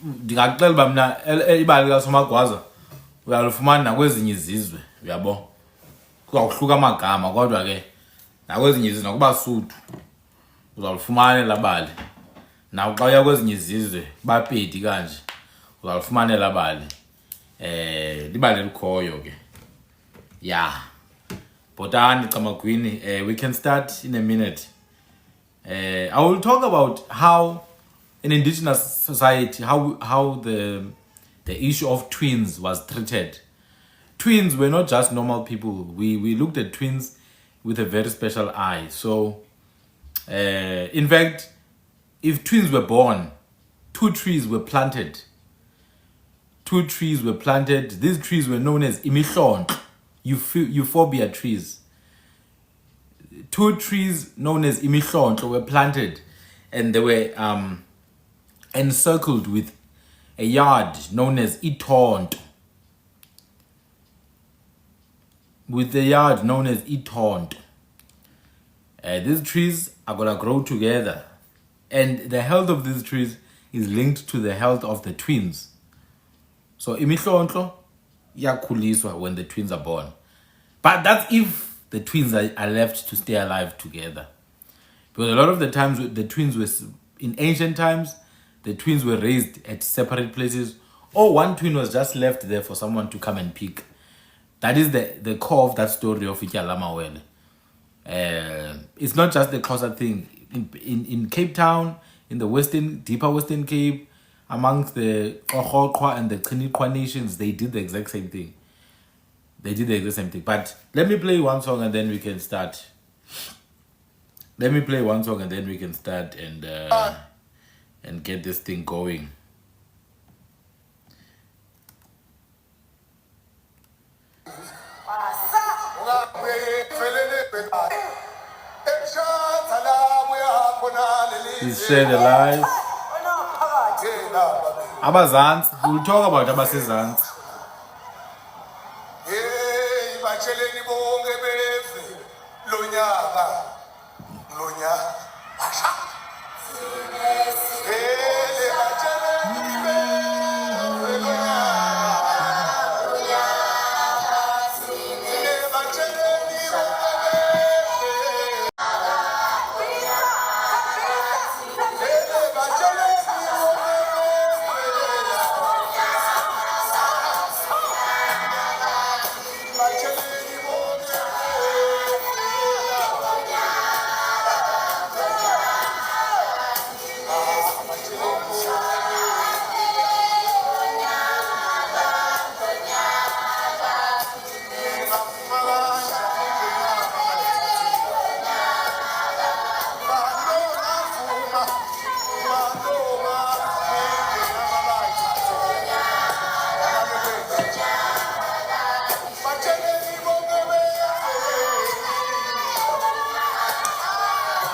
ndingaxela uba mna ibali likaSomagwaza uyalufumana nakwezinye izizwe, uyabo. Kuzawuhluka amagama kodwa ke nakwezinye izizwe nakubaSuthu uzawulifumana elabali. Naxa uya kwezinye izizwe baPedi kanje uzawulifumana elabali. Libali elikhoyo ke. Yeah. Botani Camagwini, we can start in a minute. I will talk about how in indigenous society, how the issue of twins was treated. Twins were not just normal people. We looked at twins with a very special eye. So, in fact, if twins were born, two trees were planted. These trees were known as imihlonto, euphorbia trees. Two trees known as imihlonto were planted, and they were encircled with a yard known as ithonto. These trees are gonna grow together, and the health of these trees is linked to the health of the twins. So imihlonto iyakhuliswa when the twins are born, but that's if the twins are left to stay alive together. Because a lot of the times the twins were, in ancient times, the twins were raised at separate places, or one twin was just left there for someone to come and pick. That is the core of that story of Ikalamawele. It's not just the closer thing. In Cape Town, in the deeper Western Cape, amongst the Okhokwa and the Chinikwa nations, they did the exact same thing. But let me play one song and then we can start. And get this thing going. Please share the live. Abazansi, we'll talk about Abasizansi.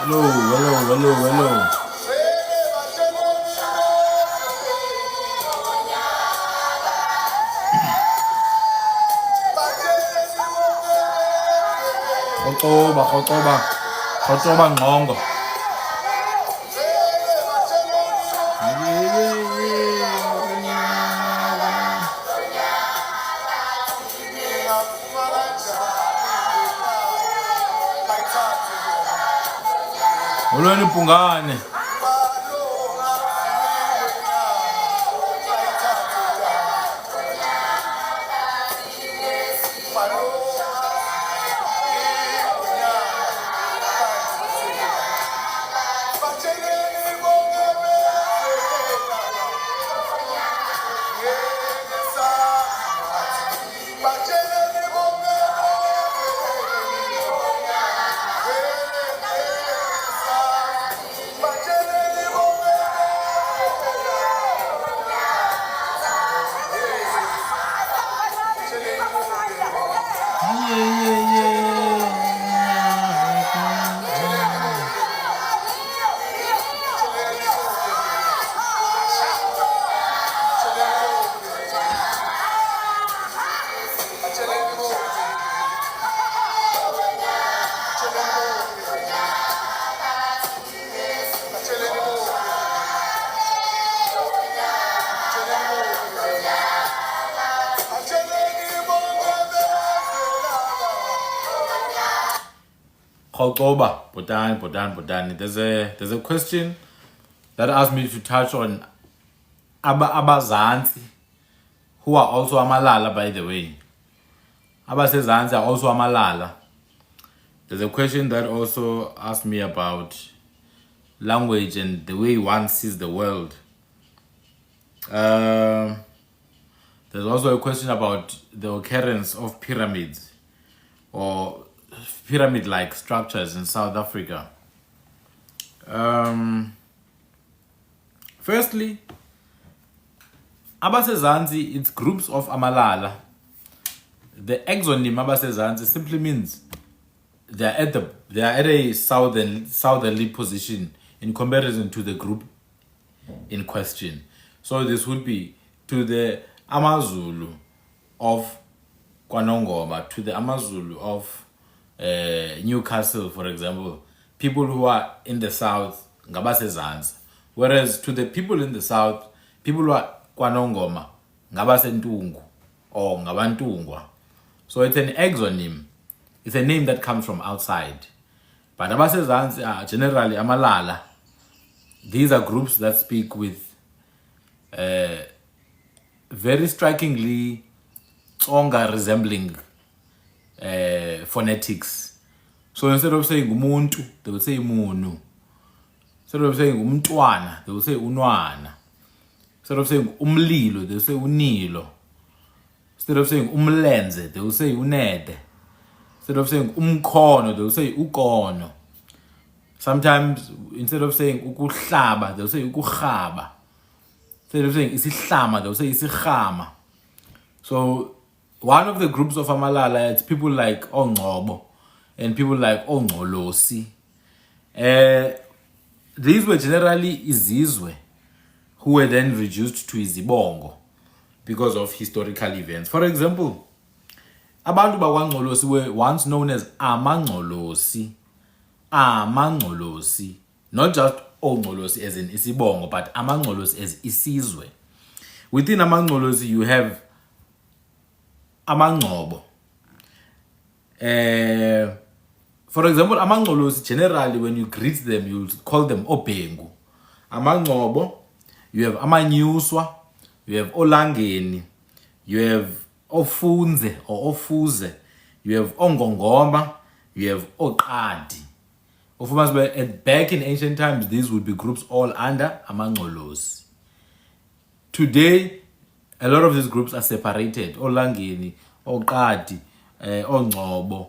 Hello. Khotoba ngqongo. Molweni Pungane. Khotoba, Botani. There's a question that asked me to touch on Abazansi, who are also AmaLala, by the way. Abasezansi are also AmaLala. There's a question that also asked me about language and the way one sees the world. There's also a question about the occurrence of pyramids or pyramid-like structures in South Africa. Firstly, Abasezansi, it's groups of AmaLala. The exonym Abasezansi simply means they are at a southerly position in comparison to the group in question. So this would be to the AmaZulu of KwaNongoma, to the AmaZulu of Newcastle, for example. People who are in the south, ngabasezansi. Whereas to the people in the south, people who are KwaNongoma, ngabasentungu or ngabantungwa. So it's an exonym. It's a name that comes from outside. But abasezansi are generally AmaLala. These are groups that speak with very strikingly Tsonga resembling phonetics. So instead of saying umuntu, they will say munu. Instead of saying umntwana, they will say unwana. Instead of saying umlilo, they will say unilo. Instead of saying umlenze, they will say unede. Instead of saying umkhono, they will say ukono. Sometimes, instead of saying ukuhlaba, they will say ukukhaba. Instead of saying isihlama, they will say isikhama. So, one of the groups of AmaLala, it's people like Ongcobo and people like Ongcolosi. These were generally Izizwe, who were then reduced to Izibongo because of historical events. For example, abantu bakwaNgcolosi were once known as amaNgcolosi. AmaNgcolosi. Not just Ongcolosi as in Isibongo, but amaNgcolosi as Isizwe. Within amaNgcolosi, you have amaNgcobo. For example, amaNgcolosi, generally, when you greet them, you call them Obengu. amaNgcobo, you have amanyuswa, you have Olangeni, you have Ofunze or Ofuze, you have Ongongoma, you have Oqadi. Back in ancient times, these would be groups all under amaNgcolosi. Today, a lot of these groups are separated. Olangeni, Oqadi, Ongcobo,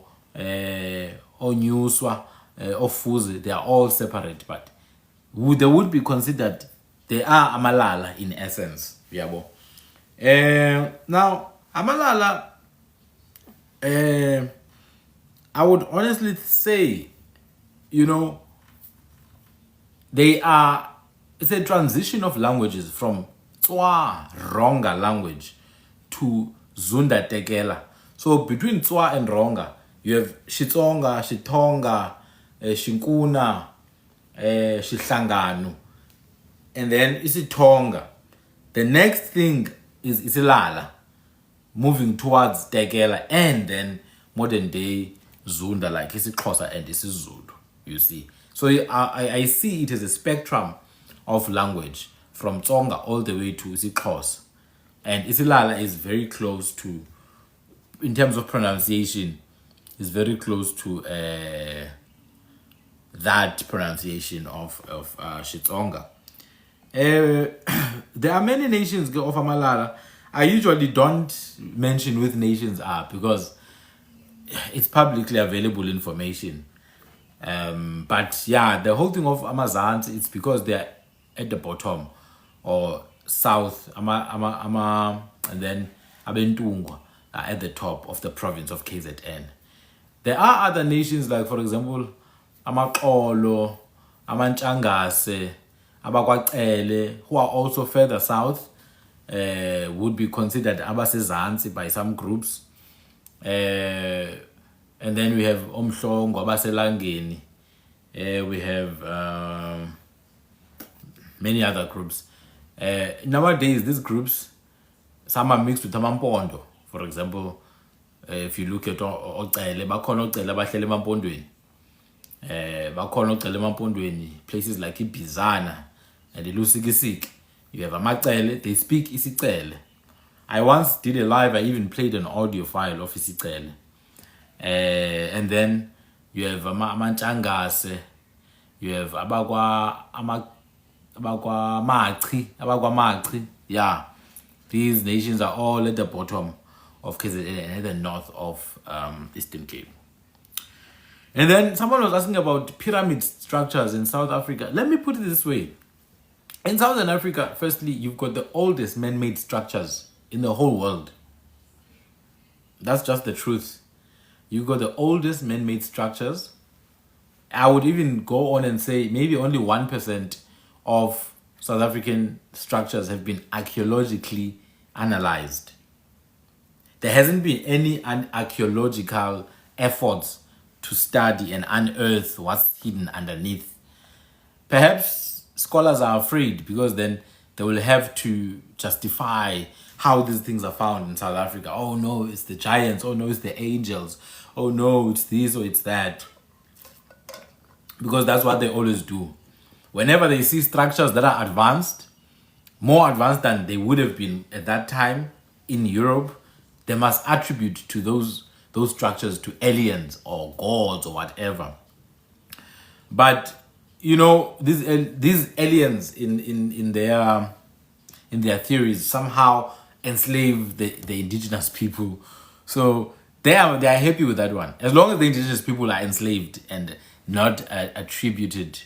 Onyuswa, Ofuze, they are all separate, but they would be considered, they are AmaLala in essence. Now, AmaLala, I would honestly say, it's a transition of languages from Tswa Ronga language to Zunda Tekela. So between Tswa and Ronga, you have Xitsonga, Xitonga, Xinkuna, Xihlangano, and then isiTonga. The next thing is isiLala, moving towards Tekela, and then modern day Zunda, like isiXhosa and isiZulu, you see. So I see it as a spectrum of language from Tsonga all the way to isiXhosa. And isiLala is very close to, in terms of pronunciation, is very close to that pronunciation of Xitsonga. There are many nations of AmaLala. I usually don't mention which nations are because it's publicly available information. But yeah, the whole thing of AmaZansi, it's because they're at the bottom or south, and then Abentungwa are at the top of the province of KZN. There are other nations like, for example, amaXolo, amaNtshangase, abaKwaXele, who are also further south, would be considered abasezansi by some groups. And then we have Omhlongo, abaselangeni. We have many other groups. Nowadays, these groups, some are mixed with amaMpondo. For example, if you look at Oxele, bakhona Oxele abahleli emampondweni. Bakhona ogcela emampondweni, places like Ibizana and Ilusikisiki. You have amacele, they speak Isicele. I once did a live, I even played an audio file of Isicele. And then you have amantshangase, you have abakwa Machi. Yeah, these nations are all at the bottom of KZN and at the north of Eastern Cape. And then someone was asking about pyramid structures in South Africa. Let me put it this way. In Southern Africa, firstly, you've got the oldest man-made structures in the whole world. That's just the truth. You've got the oldest man-made structures. I would even go on and say maybe only 1% of South African structures have been archaeologically analyzed. There hasn't been any archaeological efforts to study and unearth what's hidden underneath. Perhaps scholars are afraid because then they will have to justify how these things are found in South Africa. Oh no, it's the giants. Oh no, it's the angels. Oh no, it's this or it's that. Because that's what they always do. Whenever they see structures that are advanced, more advanced than they would have been at that time in Europe, they must attribute to those structures to aliens or gods or whatever. But you know, these aliens in their theories somehow enslave the indigenous people. So they are happy with that one. As long as the indigenous people are enslaved and not attributed,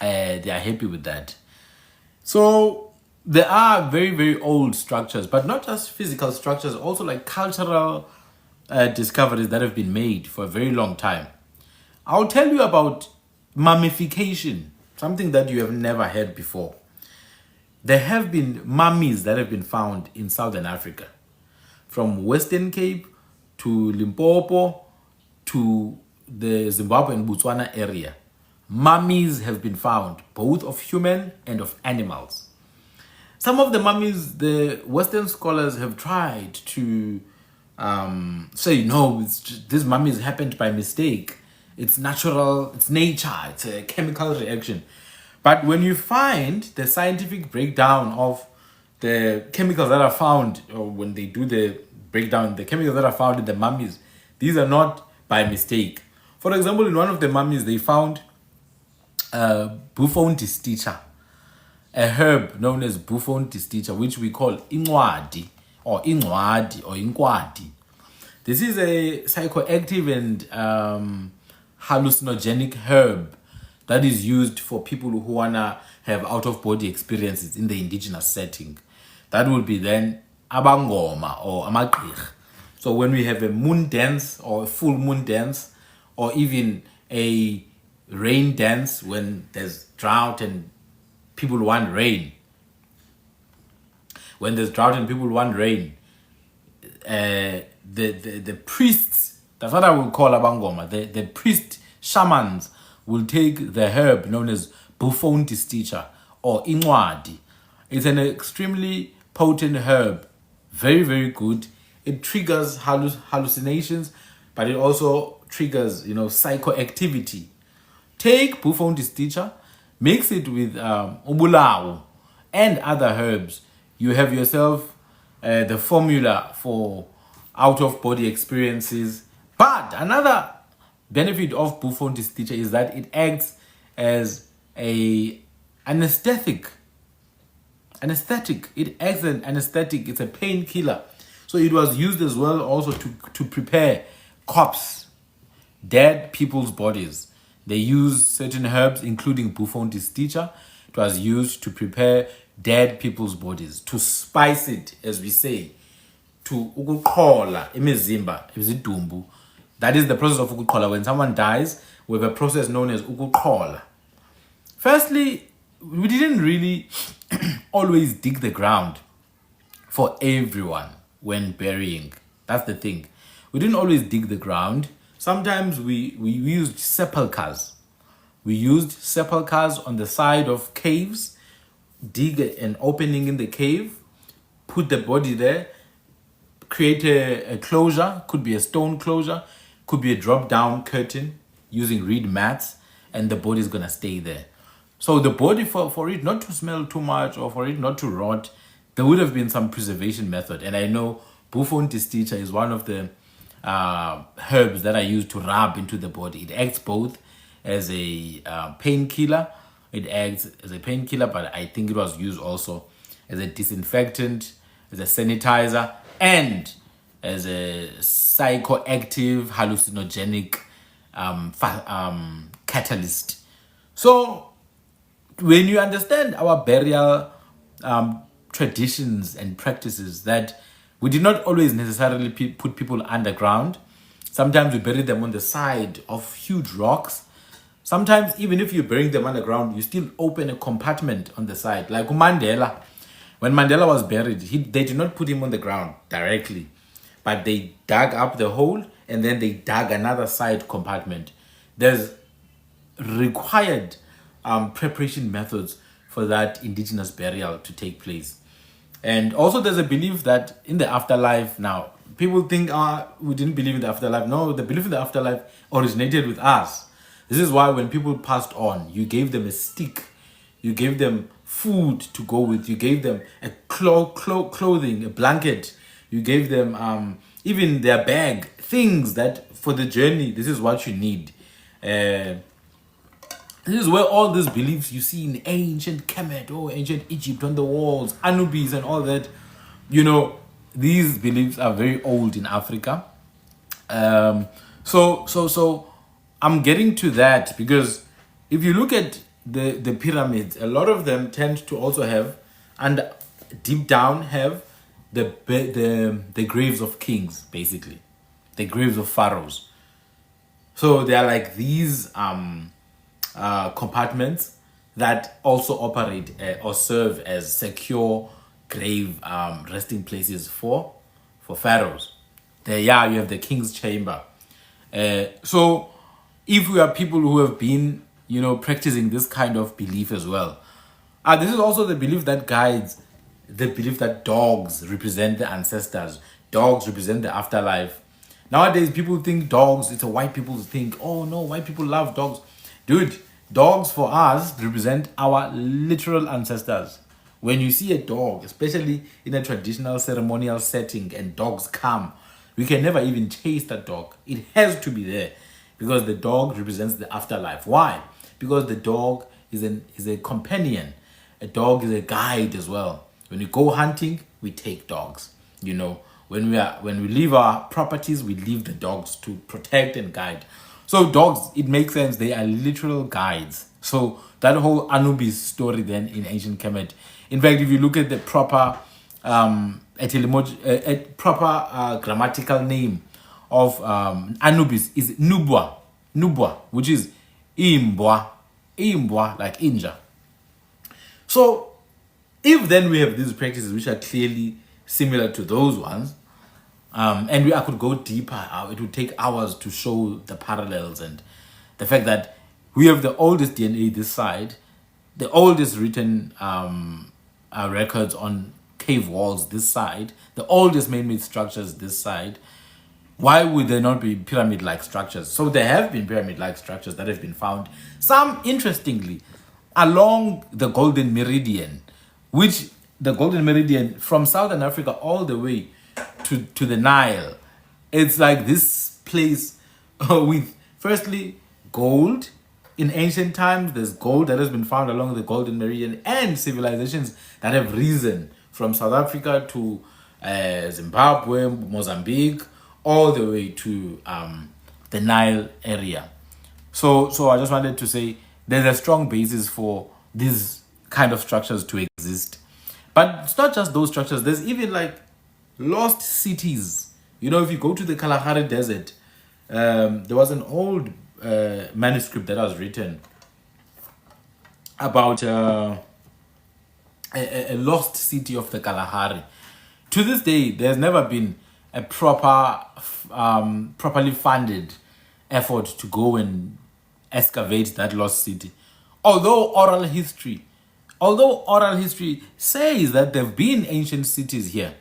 they are happy with that. So there are very, very old structures, but not just physical structures, also like cultural discoveries that have been made for a very long time. I'll tell you about mummification, something that you have never heard before. There have been mummies that have been found in Southern Africa, from Western Cape to Limpopo to the Zimbabwe and Botswana area. Mummies have been found, both of human and of animals. Some of the mummies, the Western scholars have tried to say, no, these mummies happened by mistake. It's natural, it's nature, it's a chemical reaction. But when you find the scientific breakdown of the chemicals that are found, or when they do the breakdown, the chemicals that are found in the mummies, these are not by mistake. For example, in one of the mummies, they found Buffon disticha, a herb known as Buffon disticha, which we call inwadi or inwadi or inkwadi. This is a psychoactive and hallucinogenic herb that is used for people who wanna have out-of-body experiences in the indigenous setting. That would be then abangoma or amagqirha. So when we have a moon dance or a full moon dance, or even a rain dance when there's drought and people want rain. When there's drought and people want rain, the priests, that's what I would call abangoma, the priest shamans will take the herb known as Buffon disticha or inwadi. It's an extremely potent herb, very, very good. It triggers hallucinations, but it also triggers, psychoactivity. Take Buffon disticha, mix it with ubulawu and other herbs. You have yourself the formula for out-of-body experiences. But another benefit of Buffon disticha is that it acts as a anesthetic. It acts as an anesthetic. It's a painkiller. So it was used as well also to prepare corpse, dead people's bodies. They used certain herbs, including Buffon disticha. It was used to prepare dead people's bodies, to spice it, as we say, to ukuqhola imizimba, izidumbu. That is the process of ukuqhola. When someone dies, we have a process known as ukuqhola. Firstly, we didn't really always dig the ground for everyone when burying. That's the thing. We didn't always dig the ground. Sometimes we used sepulchres. We used sepulchres on the side of caves, dig an opening in the cave, put the body there, create a closure, could be a stone closure, could be a drop-down curtain, using reed mats, and the body is gonna stay there. So the body, for it not to smell too much or for it not to rot, there would have been some preservation method. And I know Buffon Disticha is one of the herbs that I use to rub into the body. It acts both as a painkiller. It acts as a painkiller, but I think it was used also as a disinfectant, as a sanitizer, and as a psychoactive, hallucinogenic catalyst. So when you understand our burial traditions and practices, that we did not always necessarily put people underground. Sometimes we bury them on the side of huge rocks. Sometimes even if you bury them underground, you still open a compartment on the side. Like Mandela, when Mandela was buried, they did not put him on the ground directly, but they dug up the hole and then they dug another side compartment. There's required preparation methods for that indigenous burial to take place. And also there's a belief that in the afterlife, now people think we didn't believe in the afterlife. No, the belief in the afterlife originated with us. This is why when people passed on, you gave them a stick, you gave them food to go with, you gave them a clothing, a blanket, you gave them even their bag, things that for the journey, this is what you need. This is where all these beliefs you see in ancient Kemet or ancient Egypt on the walls, Anubis and all that, these beliefs are very old in Africa. So I'm getting to that because if you look at the pyramids, a lot of them tend to also have, and deep down have the graves of kings, basically, the graves of pharaohs. So they are like these compartments that also operate or serve as secure grave resting places for pharaohs. There, you have the king's chamber. So if we are people who have been, practicing this kind of belief as well, this is also the belief that guides the belief that dogs represent the ancestors, dogs represent the afterlife. Nowadays, people think dogs, it's a white people's thing. Oh no, white people love dogs. Dude, dogs for us represent our literal ancestors. When you see a dog, especially in a traditional ceremonial setting, and dogs come, we can never even chase that dog. It has to be there because the dog represents the afterlife. Why? Because the dog is a companion. A dog is a guide as well. When we go hunting, we take dogs. When we leave our properties, we leave the dogs to protect and guide. So dogs, it makes sense. They are literal guides. So that whole Anubis story then in ancient Kemet. In fact, if you look at the proper grammatical name of Anubis is Nubwa, which is Imbwa, like Inja. So if then we have these practices which are clearly similar to those ones, and I could go deeper, it would take hours to show the parallels and the fact that we have the oldest DNA this side, the oldest written records on cave walls this side, the oldest man-made structures this side. Why would there not be pyramid-like structures? So there have been pyramid-like structures that have been found. Some, interestingly, along the Golden Meridian, which the Golden Meridian from Southern Africa all the way to the Nile. It's like this place with, firstly, gold. In ancient times, there's gold that has been found along the Golden Meridian and civilizations that have risen from South Africa to Zimbabwe, Mozambique, all the way to the Nile area. So I just wanted to say there's a strong basis for these kind of structures to exist. But it's not just those structures. There's even like lost cities. If you go to the Kalahari Desert, there was an old manuscript that was written about a lost city of the Kalahari. To this day, there's never been a properly funded effort to go and excavate that lost city. Although oral history says that there have been ancient cities here.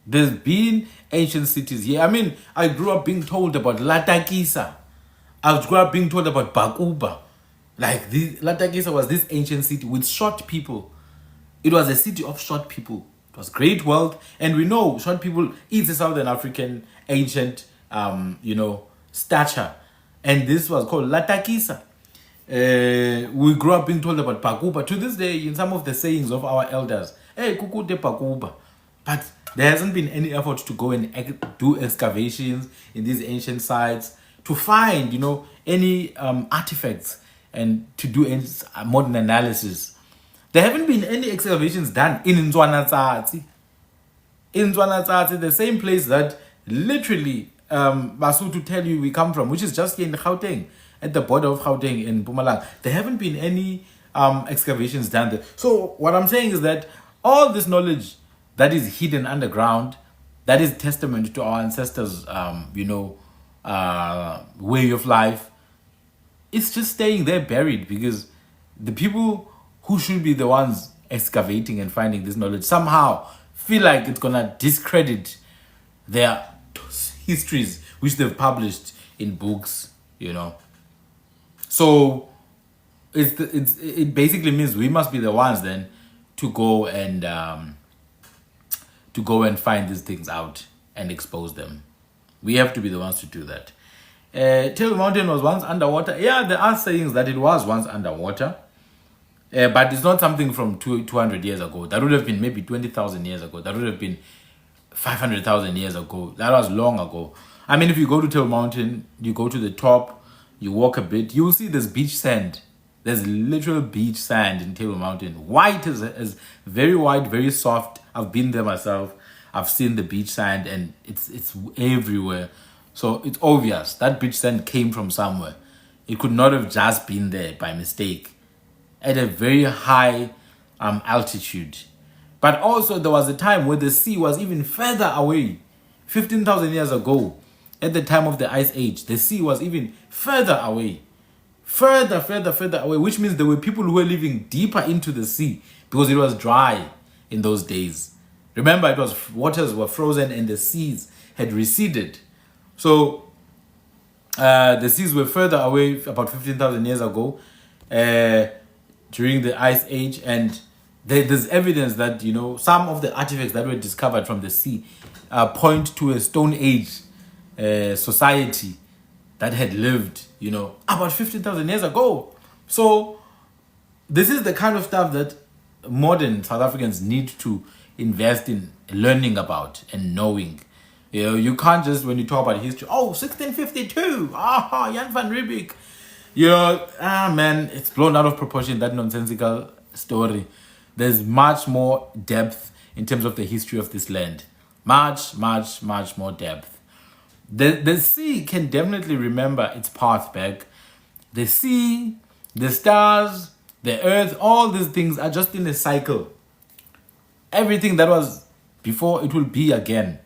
There's been ancient cities here. I mean, I grew up being told about Latakisa. I grew up being told about Bakuba. Like Latakisa was this ancient city with short people. It was a city of short people. It was great wealth, and we know short people is a Southern African ancient, stature, and this was called Latakisa. We grew up being told about Bakuba. To this day, in some of the sayings of our elders, hey, Kukute Bakuba. But there hasn't been any effort to go and do excavations in these ancient sites to find, any artifacts and to do any modern analysis. There haven't been any excavations done in Nzwanatsatsi. In Nzwanatsatsi, the same place that literally Basotho tell you we come from, which is just here in Gauteng, at the border of Gauteng in Mpumalanga. There haven't been any excavations done there. So what I'm saying is that all this knowledge that is hidden underground, that is testament to our ancestors, way of life, it's just staying there buried because the people who should be the ones excavating and finding this knowledge somehow feel like it's gonna discredit their histories which they've published in books, So it basically means we must be the ones then to go and find these things out and expose them. We have to be the ones to do that. Table Mountain was once underwater. Yeah, there are sayings that it was once underwater. But it's not something from 200 years ago. That would have been maybe 20,000 years ago. That would have been 500,000 years ago. That was long ago. I mean, if you go to Table Mountain, you go to the top, you walk a bit, you'll see this beach sand. There's literal beach sand in Table Mountain. White is very white, very soft. I've been there myself. I've seen the beach sand and it's everywhere. So it's obvious that beach sand came from somewhere. It could not have just been there by mistake at a very high altitude. But also there was a time where the sea was even further away. 15,000 years ago, at the time of the Ice Age, the sea was even further away. Further away, which means there were people who were living deeper into the sea because it was dry in those days. Remember, waters were frozen and the seas had receded. So the seas were further away about 15,000 years ago during the Ice Age, and there's evidence that some of the artifacts that were discovered from the sea point to a Stone Age society that had lived, about 15,000 years ago. So this is the kind of stuff that modern South Africans need to invest in learning about and knowing. You can't just, when you talk about history, 1652, Jan van Riebeeck. Man, it's blown out of proportion, that nonsensical story. There's much more depth in terms of the history of this land. Much more depth. The sea can definitely remember its path back. The sea, the stars, the earth, all these things are just in a cycle. Everything that was before, it will be again.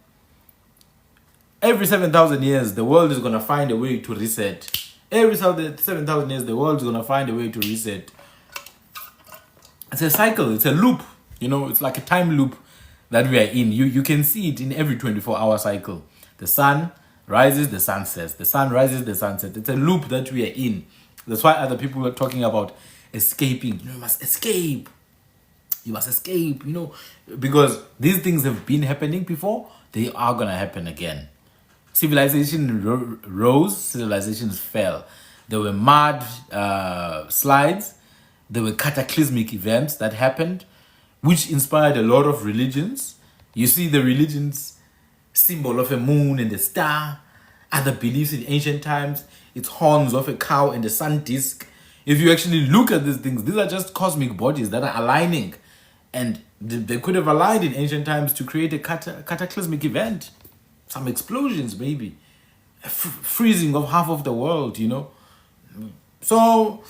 Every 7,000 years, the world is going to find a way to reset. Every 7,000 years, the world is going to find a way to reset. It's a cycle. It's a loop. It's like a time loop that we are in. You can see it in every 24-hour cycle. The sun rises, the sun sets. The sun rises, the sun sets. It's a loop that we are in. That's why other people are talking about escaping. You must escape. You must escape, because these things have been happening before. They are going to happen again. Civilization rose, civilizations fell. There were mud slides. There were cataclysmic events that happened, which inspired a lot of religions. You see the religions, symbol of a moon and a star. Other beliefs in ancient times, it's horns of a cow and a sun disk. If you actually look at these things, these are just cosmic bodies that are aligning. And they could have aligned in ancient times to create a cataclysmic event. Some explosions, maybe. A freezing of half of the world, So,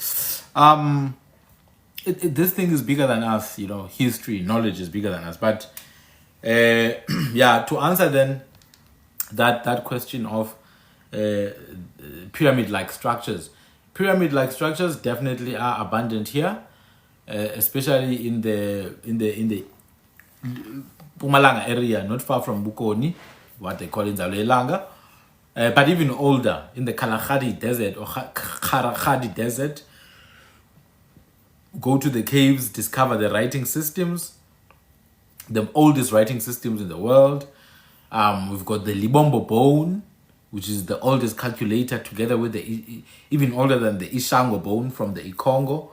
this thing is bigger than us, History, knowledge is bigger than us. But, to answer then that question of pyramid-like structures. Pyramid-like structures definitely are abundant here. Especially in the Mpumalanga area, not far from Bukoni, what they call in Zalelanga. but even older, in the Kalahari Desert or Karakhadi Desert. Go to the caves, discover the writing systems, the oldest writing systems in the world. We've got the Libombo bone, which is the oldest calculator, together with the even older than the Ishango bone from the Ikongo.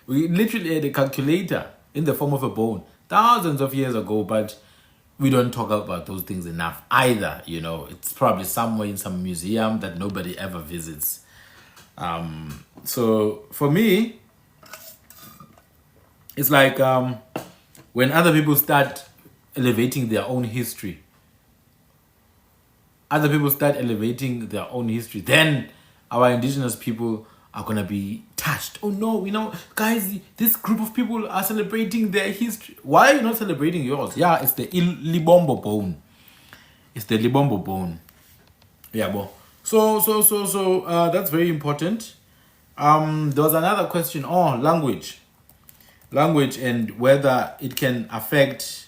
We literally had a calculator in the form of a bone thousands of years ago, but we don't talk about those things enough either. You know, it's probably somewhere in some museum that nobody ever visits. So for me, it's like when other people start elevating their own history, then our indigenous people are going to be touched. Oh no, you know, guys, this group of people are celebrating their history. Why are you not celebrating yours? Yeah, it's the Libombo bone. Yeah, boy. So that's very important. There was another question. Oh, language and whether it can affect,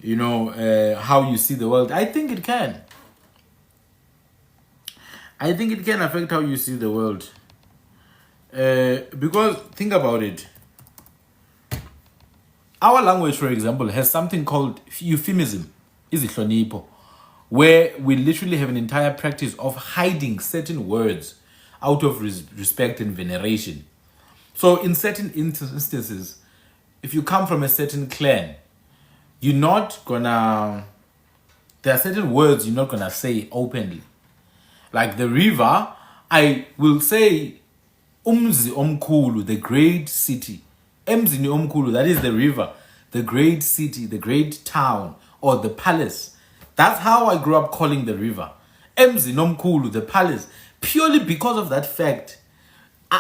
you know, how you see the world. I think it can. Affect how you see the world. Because think about it. Our language, for example, has something called euphemism, izihlonipho, where we literally have an entire practice of hiding certain words out of respect and veneration. So in certain instances, if you come from a certain clan, there are certain words you're not gonna say openly. Like the river, I will say Umzi Omkulu, the great city. Emzini Omkulu, that is the river, the great city, the great town, or the palace. That's how I grew up calling the river. Emzini Omkulu, the palace. Purely because of that fact,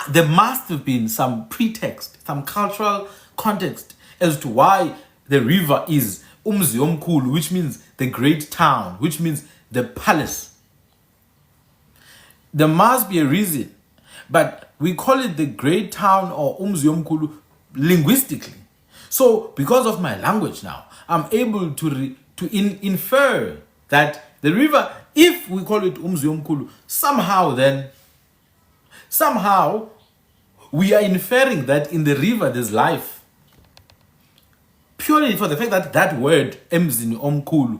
there must have been some pretext, some cultural context as to why the river is Umzi Omkulu, which means the great town, which means the palace. There must be a reason, but we call it the great town or Umzi Omkulu linguistically. So because of my language now, I'm able to infer that the river, if we call it Umzi Omkulu, somehow we are inferring that in the river there's life. Purely for the fact that that word, Emzini Omkulu,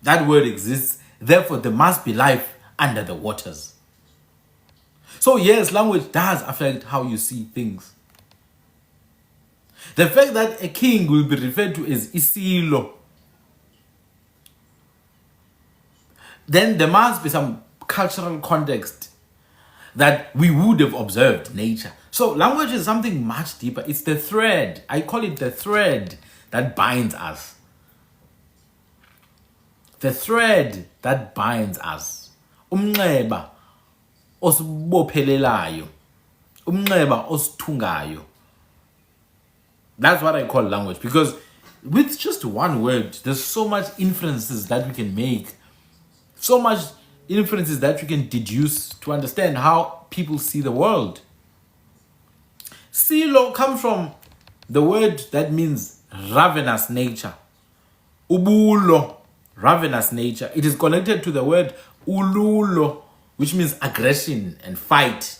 that word exists, therefore there must be life under the waters. So yes, language does affect how you see things. The fact that a king will be referred to as Isilo, then there must be some cultural context that we would have observed nature. So language is something much deeper. It's the thread. I call it the thread that binds us. The thread that binds us. Umnxeba osibophelelayo. Umnxeba osithungayo. That's what I call language, because with just one word, there's so much inferences that we can make, so much inferences that we can deduce to understand how people see the world. Silo comes from the word that means ravenous nature. Ubulo, ravenous nature. It is connected to the word ululo, which means aggression and fight.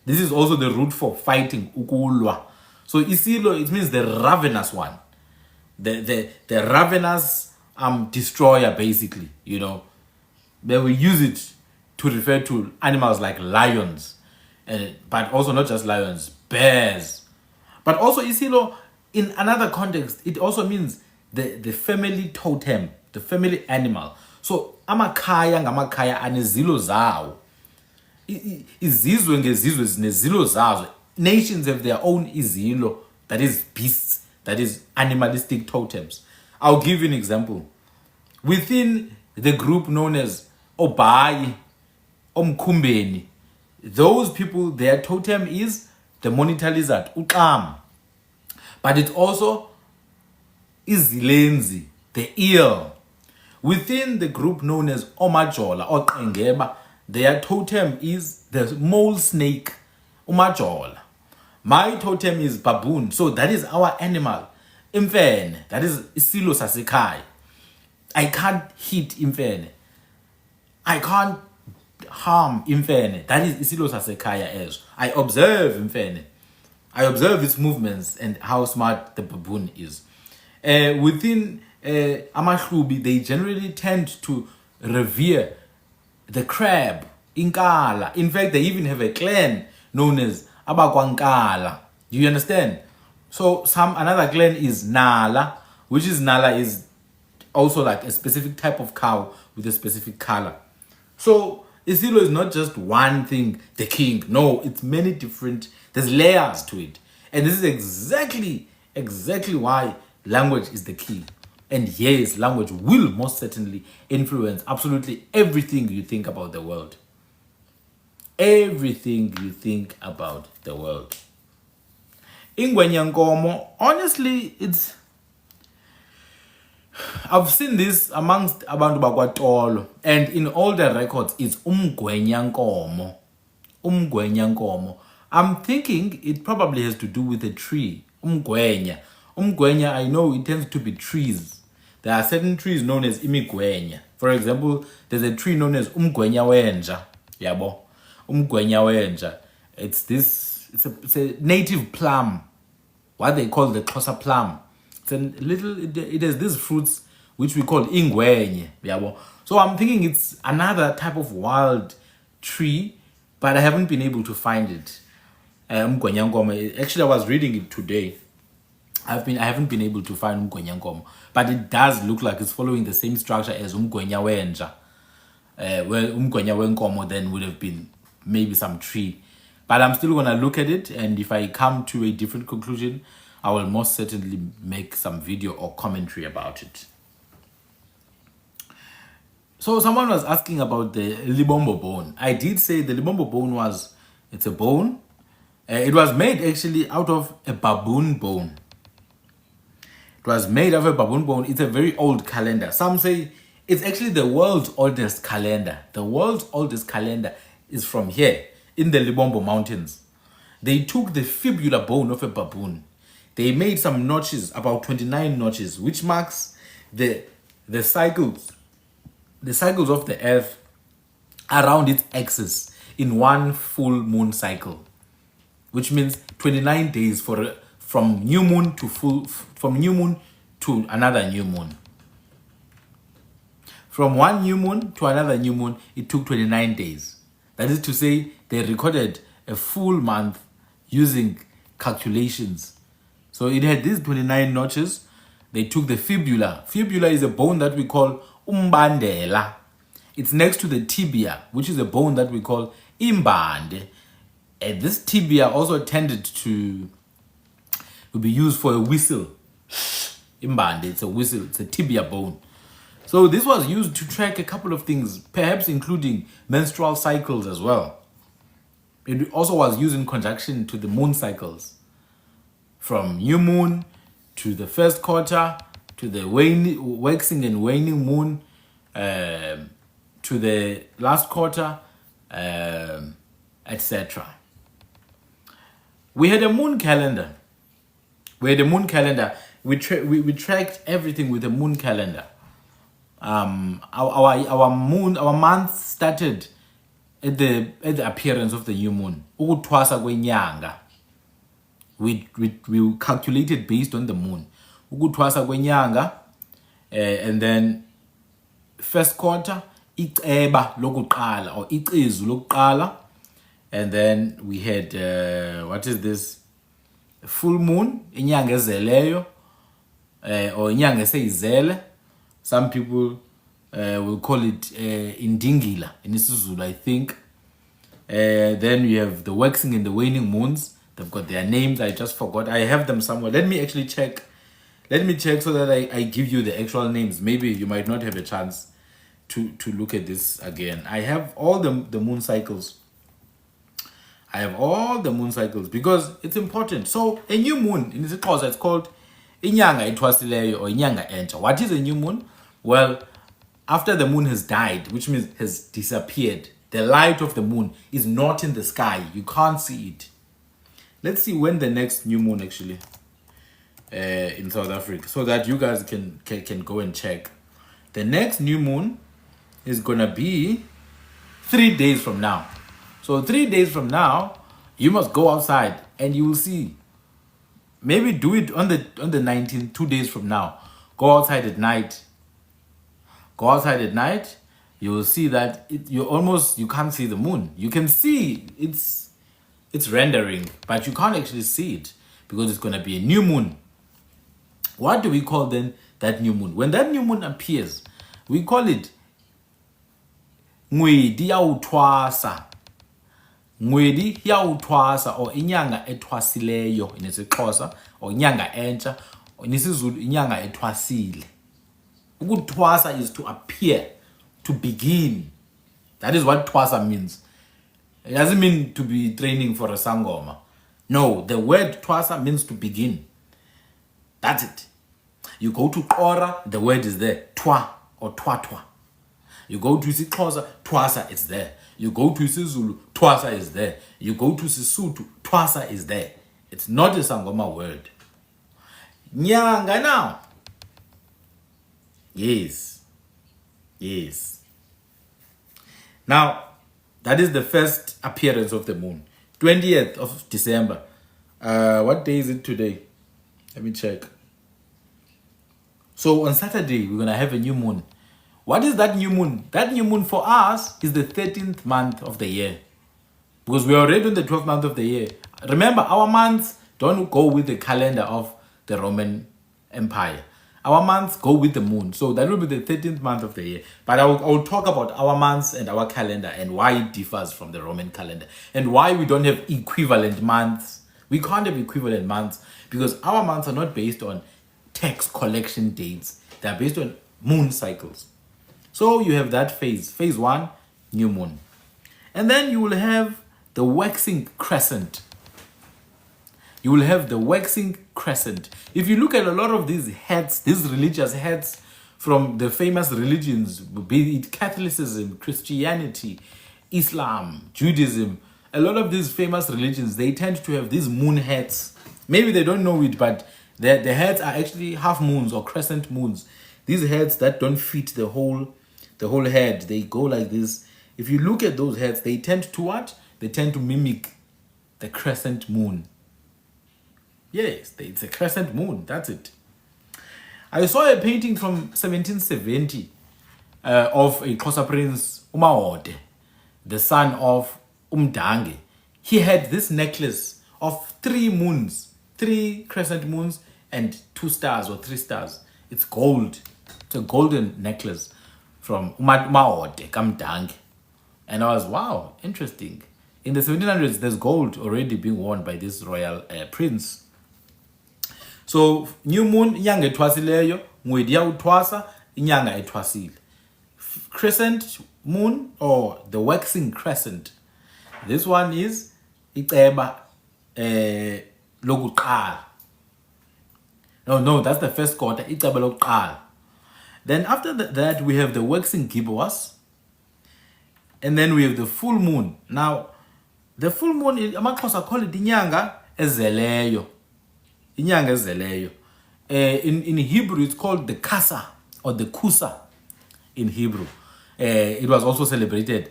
This is also the root for fighting, ukulwa. So Isilo, it means the ravenous one. The ravenous destroyer, basically, you know. Then we use it to refer to animals like lions, but also not just lions, bears. But also Isilo, in another context, it also means the family totem, the family animal. So amakhaya ngamakaya anezilo zawo. Izizwe ngezizwe zinezilo zazo. Nations have their own izilo, that is beasts, that is animalistic totems. I'll give you an example. Within the group known as Obayi, Omkumbeni, those people, their totem is the monitor lizard, Ukam. But it also is Zilenzi, the eel. Within the group known as Omajola or Kengeba, their totem is the mole snake, Umajola. My totem is baboon, so that is our animal. Imfene, that is Isilo Sasekai. I can't hit imfene. I can't harm imfene. That is isilo sasekhaya as. I observe imfene. I observe its movements and how smart the baboon is. Within amahlubi, they generally tend to revere the crab, Inkala. In fact, they even have a clan known as Abakwankala. Do you understand? So another clan is Nala, which is Nala is also like a specific type of cow with a specific color. So Isilo is not just one thing, the king. No, it's many different, there's layers to it. And this is exactly why language is the key. And yes, language will most certainly influence absolutely everything you think about the world. Everything you think about the world. Ingwenyankomo, honestly, I've seen this amongst abantu bakwatolo, and in all the records, it's umgwenyankomo. Umgwenyankomo. I'm thinking it probably has to do with a tree. Umgwenya. Umgwenya, I know it tends to be trees. There are certain trees known as imigwenya. For example, there's a tree known as umgwenya wenja. Yabo. Umgwenya wenja. It's a native plum. What they call the Xhosa plum. It's a little, it has these fruits which we call ingwenye. Yabo. So I'm thinking it's another type of wild tree, but I haven't been able to find it. Actually, I was reading it today. I haven't been able to find umgwenyankomo, but it does look like it's following the same structure as umgwenya wenja. Well, umgwenya wenkomo then would have been maybe some tree, but I'm still gonna look at it, and if I come to a different conclusion, I will most certainly make some video or commentary about it. So someone was asking about the libombo bone. I did say the libombo bone it's a bone. It was made actually out of a baboon bone. It was made of a baboon bone. It's a very old calendar. Some say it's actually the world's oldest calendar. The world's oldest calendar is from here in the Libombo Mountains. They took the fibular bone of a baboon. They made some notches, about 29 notches, which marks the cycles of the earth around its axis in one full moon cycle, which means 29 days from new moon to another new moon. From one new moon to another new moon, it took 29 days. That is to say, they recorded a full month using calculations. So it had these 29 notches. They took the fibula. Fibula is a bone that we call umbandela. It's next to the tibia, which is a bone that we call imbande. And this tibia also tended to be used for a whistle. Imbande, it's a whistle, it's a tibia bone. So this was used to track a couple of things, perhaps including menstrual cycles as well. It also was used in conjunction to the moon cycles. From new moon to the first quarter, to the waxing and waning moon, to the last quarter, etc. We had a moon calendar. We tracked everything with a moon calendar. Our month started at the appearance of the new moon. Ukuthwasa kwenyanga. We calculated based on the moon. Ukuthwasa kwenyanga, and then first quarter, iceba lokuqala or icezu lokuqala, and then we had what is this? Full moon, inyanga ezeleyo, or inyanga eseyizele. Some people will call it indingila in isiZulu, I think. Then we have the waxing and the waning moons. They've got their names. I just forgot. I have them somewhere. Let me actually check. Let me check so that I give you the actual names. Maybe you might not have a chance to look at this again. I have all the moon cycles. I have all the moon cycles because it's important. So a new moon in this course, it's called inyanga etwasileyo or inyanga entsha. What is a new moon? Well, after the moon has died, which means has disappeared, the light of the moon is not in the sky. You can't see it. Let's see when the next new moon actually in South Africa, so that you guys can go and check. The next new moon is gonna be 3 days from now. So 3 days from now, you must go outside and you will see. Maybe do it on the 19th, 2 days from now. Go outside at night. Go outside at night. You will see that you can't see the moon. You can see it's rendering, but you can't actually see it because it's gonna be a new moon. What do we call then that new moon? When that new moon appears, we call it Ngwedi ya uthwasa. Ngwedi ya uthwasa, or inyanga ethwasileyo in isiXhosa, or inyanga entsha, or in isiZulu inyanga ethwasile. Ukuthwasa is to appear, to begin. That is what thwasa means. It doesn't mean to be training for a sangoma. No, the word thwasa means to begin. That's it. You go to Kora, the word is there. Twa or twatwa. You go to isiXhosa, thwasa is there. You go to isiZulu, thwasa is there. You go to Sesotho, thwasa is there. It's not a sangoma word. Nyanga now. Yes. Now, that is the first appearance of the moon. 20th of December. What day is it today? Let me check. So on Saturday, we're going to have a new moon. What is that new moon? That new moon for us is the 13th month of the year. Because we are already in the 12th month of the year. Remember, our months don't go with the calendar of the Roman Empire. Our months go with the moon. So that will be the 13th month of the year. But I will talk about our months and our calendar and why it differs from the Roman calendar. And why we don't have equivalent months. We can't have equivalent months because our months are not based on tax collection dates. They are based on moon cycles. So you have that phase. Phase 1, new moon. And then you will have the waxing crescent. You will have the waxing crescent. If you look at a lot of these heads, these religious heads from the famous religions, be it Catholicism, Christianity, Islam, Judaism, a lot of these famous religions, they tend to have these moon heads. Maybe they don't know it, but the heads are actually half moons or crescent moons. These heads that don't fit the whole head, they go like this. If you look at those heads, they tend to what? They tend to mimic the crescent moon. Yes, it's a crescent moon. That's it. I saw a painting from 1770 of a Xhosa prince, Umawode, the son of Umdange. He had this necklace of 3 moons, 3 crescent moons and 2 stars or 3 stars. It's gold. It's a golden necklace from Umawode, Kamdange. And I was, wow, interesting. In the 1700s, there's gold already being worn by this royal prince. So new moon inyanga ethwasileyo, ngwedi ya uthwasa inyanga ethwasile. Crescent moon or the waxing crescent. This one is iceba lokuqala. No, that's the first quarter, iceba lokuqala. Then after that we have the waxing gibbous. And then we have the full moon. Now the full moon, amaXhosa call it inyanga ezeleyo. Inyanga ezeleyo. In Hebrew, it's called the Kasa or the Kusa in Hebrew. It was also celebrated.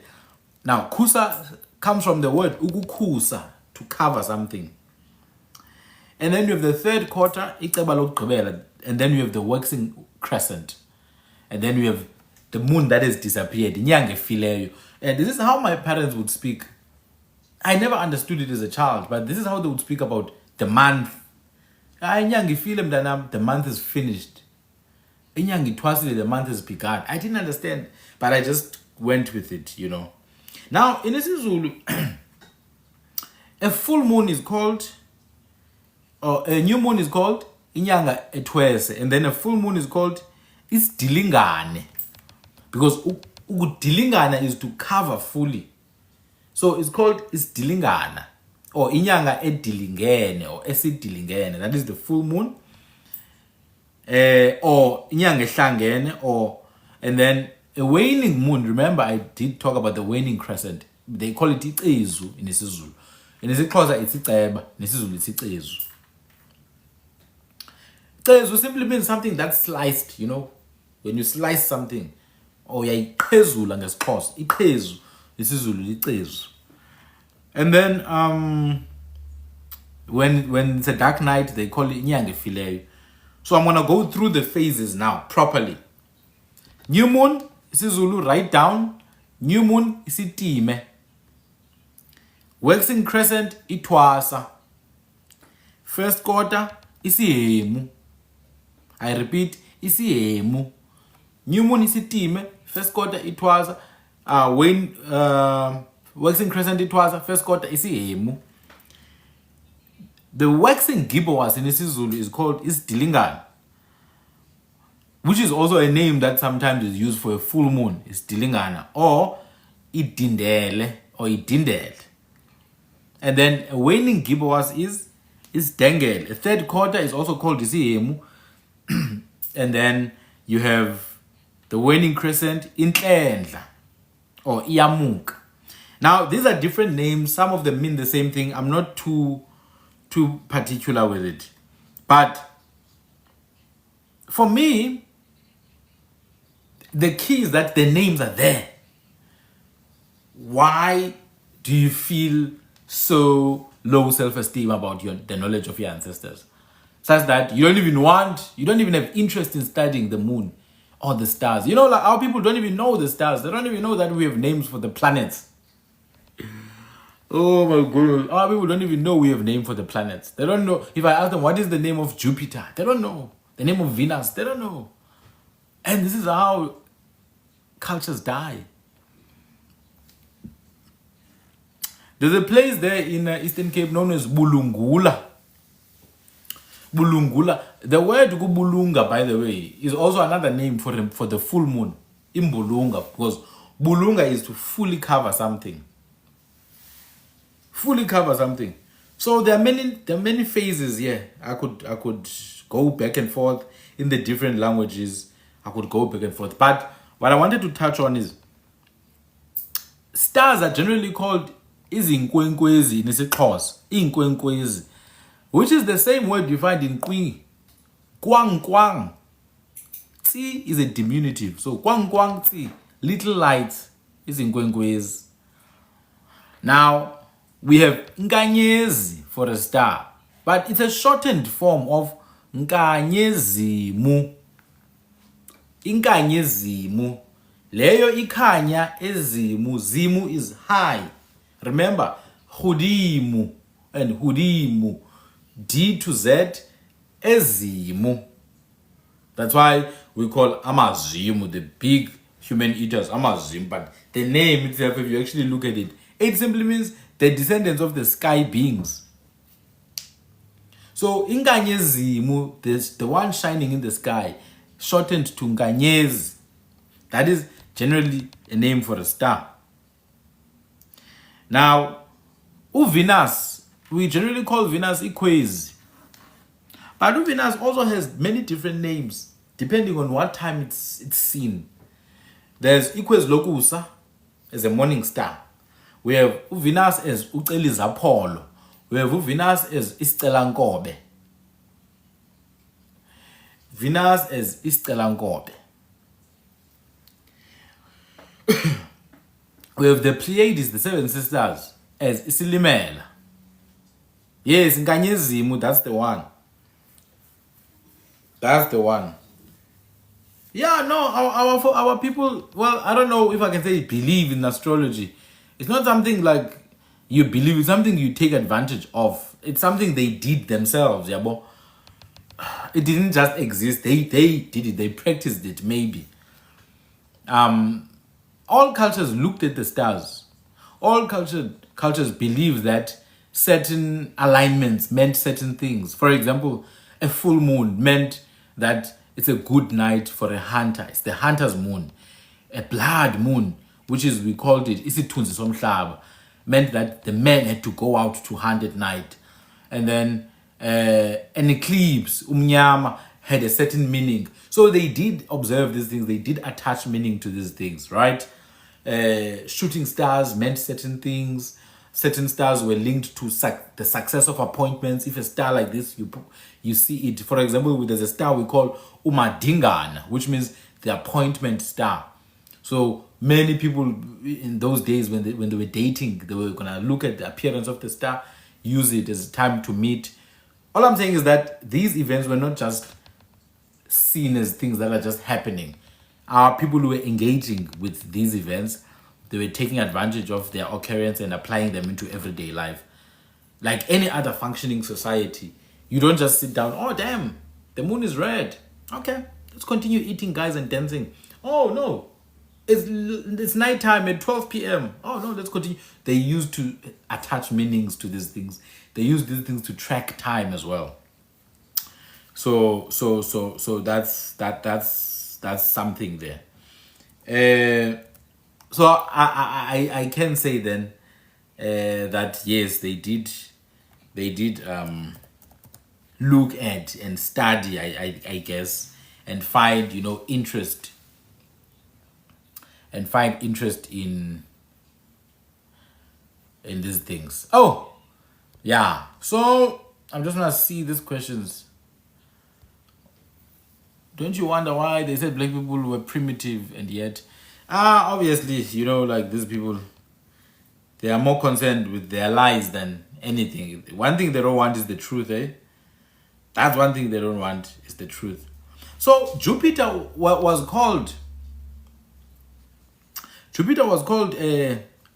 Now, Kusa comes from the word ukukusa, to cover something. And then you have the third quarter, and then you have the waxing crescent. And then you have the moon that has disappeared. Inyanga efileyo. And this is how my parents would speak. I never understood it as a child, but this is how they would speak about the month. The month is finished. The month has begun. I didn't understand, but I just went with it, you know. Now, in isiZulu, a full moon is called, or a new moon is called inyanga ethwese, and then a full moon is called isidilingane, because ukudilingana is to cover fully. So it's called isidilingana. Or inyanga edilingene or esidilingene, that is the full moon. Or inyanga ehlangene, or and then a waning moon. Remember, I did talk about the waning crescent. They call it icezu in isiZulu. In isiXhosa it's iceba, in isiZulu it's icezu. Icezu simply means something that's sliced, you know. When you slice something, uyayiqhezula ngesiXhosa, iqhezu, isiZulu liqhezu. And then when it's a dark night, they call it inyanga efileyo. So I'm gonna go through the phases now properly. New moon, isiZulu, write down. New moon, isitime. Waxing crescent, itwasa. First quarter, isihemu. I repeat, isihemu. New moon, isitime. First quarter, itwasa. When waxing crescent, itwasa. First quarter, isihemu. The waxing gibbous in isiZulu is called isdilingana, which is also a name that sometimes is used for a full moon. Isdilingana or idindele or idindele. And then a waning gibbous is dengel. A third quarter is also called isihemu. And then you have the waning crescent, intlendla or iyamuka. Now these are different names. Some of them mean the same thing. I'm not too particular with it, but for me, the key is that the names are there. Why do you feel so low self-esteem about the knowledge of your ancestors, such that you don't even have interest in studying the moon or the stars? You know, like our people don't even know the stars. They don't even know that we have names for the planets. Oh my goodness. Our people don't even know we have name for the planets. They don't know. If I ask them, what is the name of Jupiter? They don't know. The name of Venus? They don't know. And this is how cultures die. There's a place there in Eastern Cape known as Bulungula. Bulungula. The word Bulunga, by the way, is also another name for the full moon. Imbulunga. Because Bulunga is to fully cover something. Fully cover something. So there are many phases here. I could go back and forth in the different languages. I could go back and forth. But what I wanted to touch on is stars are generally called izinkwenkwezi in isiXhosa, inkwenkwezi, which is the same word you find in kwi. Kwang kwang. Tsi is a diminutive. So kwang kwang tsi, little lights, izinkwenkwezi. Now we have nkanyezi for a star, but it's a shortened form of nkanyezimu. Inkanyezimu. Leyo ikanya ezimu. Zimu is high. Remember, hudimu and hudimu. D to Z, ezimu. That's why we call amazimu, the big human eaters, amazimu. But the name itself, if you actually look at it, it simply means the descendants of the sky beings. So Inkanyezimu, the one shining in the sky, shortened to Nkanyezi. That is generally a name for a star. Now, Venus, we generally call Venus Ikwezi. But Venus also has many different names depending on what time it's seen. There's Ikwezi Lokusa as a morning star. We have Venus as Ucelizapholo. We have Venus as Istelankobe. Venus as Istelankobe. We have the Pleiades, the seven sisters, as Isilimela. Yes, Nkanyezimu, that's the one. That's the one. Yeah, no, our people, well, I don't know if I can say believe in astrology. It's not something like you believe, it's something you take advantage of. It's something they did themselves, yabo. It didn't just exist. They did it. They practiced it, maybe. All cultures looked at the stars. All cultures believe that certain alignments meant certain things. For example, a full moon meant that it's a good night for a hunter. It's the hunter's moon. A blood moon, which is, we called it isithunzi somhlaba, meant that the men had to go out to hunt at night. And then an eclipse, umnyama, had a certain meaning. So they did observe these things. They did attach meaning to these things, right? Shooting stars meant certain things. Certain stars were linked to the success of appointments. If a star like this, you see it. For example, there's a star we call Umadingana, which means the appointment star. So many people in those days when they were dating, they were gonna look at the appearance of the star, use it as a time to meet. All I'm saying is that these events were not just seen as things that are just happening. Our people who were engaging with these events, they were taking advantage of their occurrence and applying them into everyday life. Like any other functioning society, you don't just sit down, oh damn, the moon is red. Okay, let's continue eating, guys, and dancing. Oh no, it's nighttime at 12 p.m. Oh no, let's continue. They used to attach meanings to these things. They use these things to track time as well. So that's something there. So I can say then that yes, they did look at and study, I guess, and find interest in these things. Oh yeah, so I'm just gonna see these questions. Don't you wonder why they said black people were primitive, and yet obviously like these people, they are more concerned with their lies than anything. One thing they don't want is the truth, That's one thing they don't want is the truth. So Jupiter was called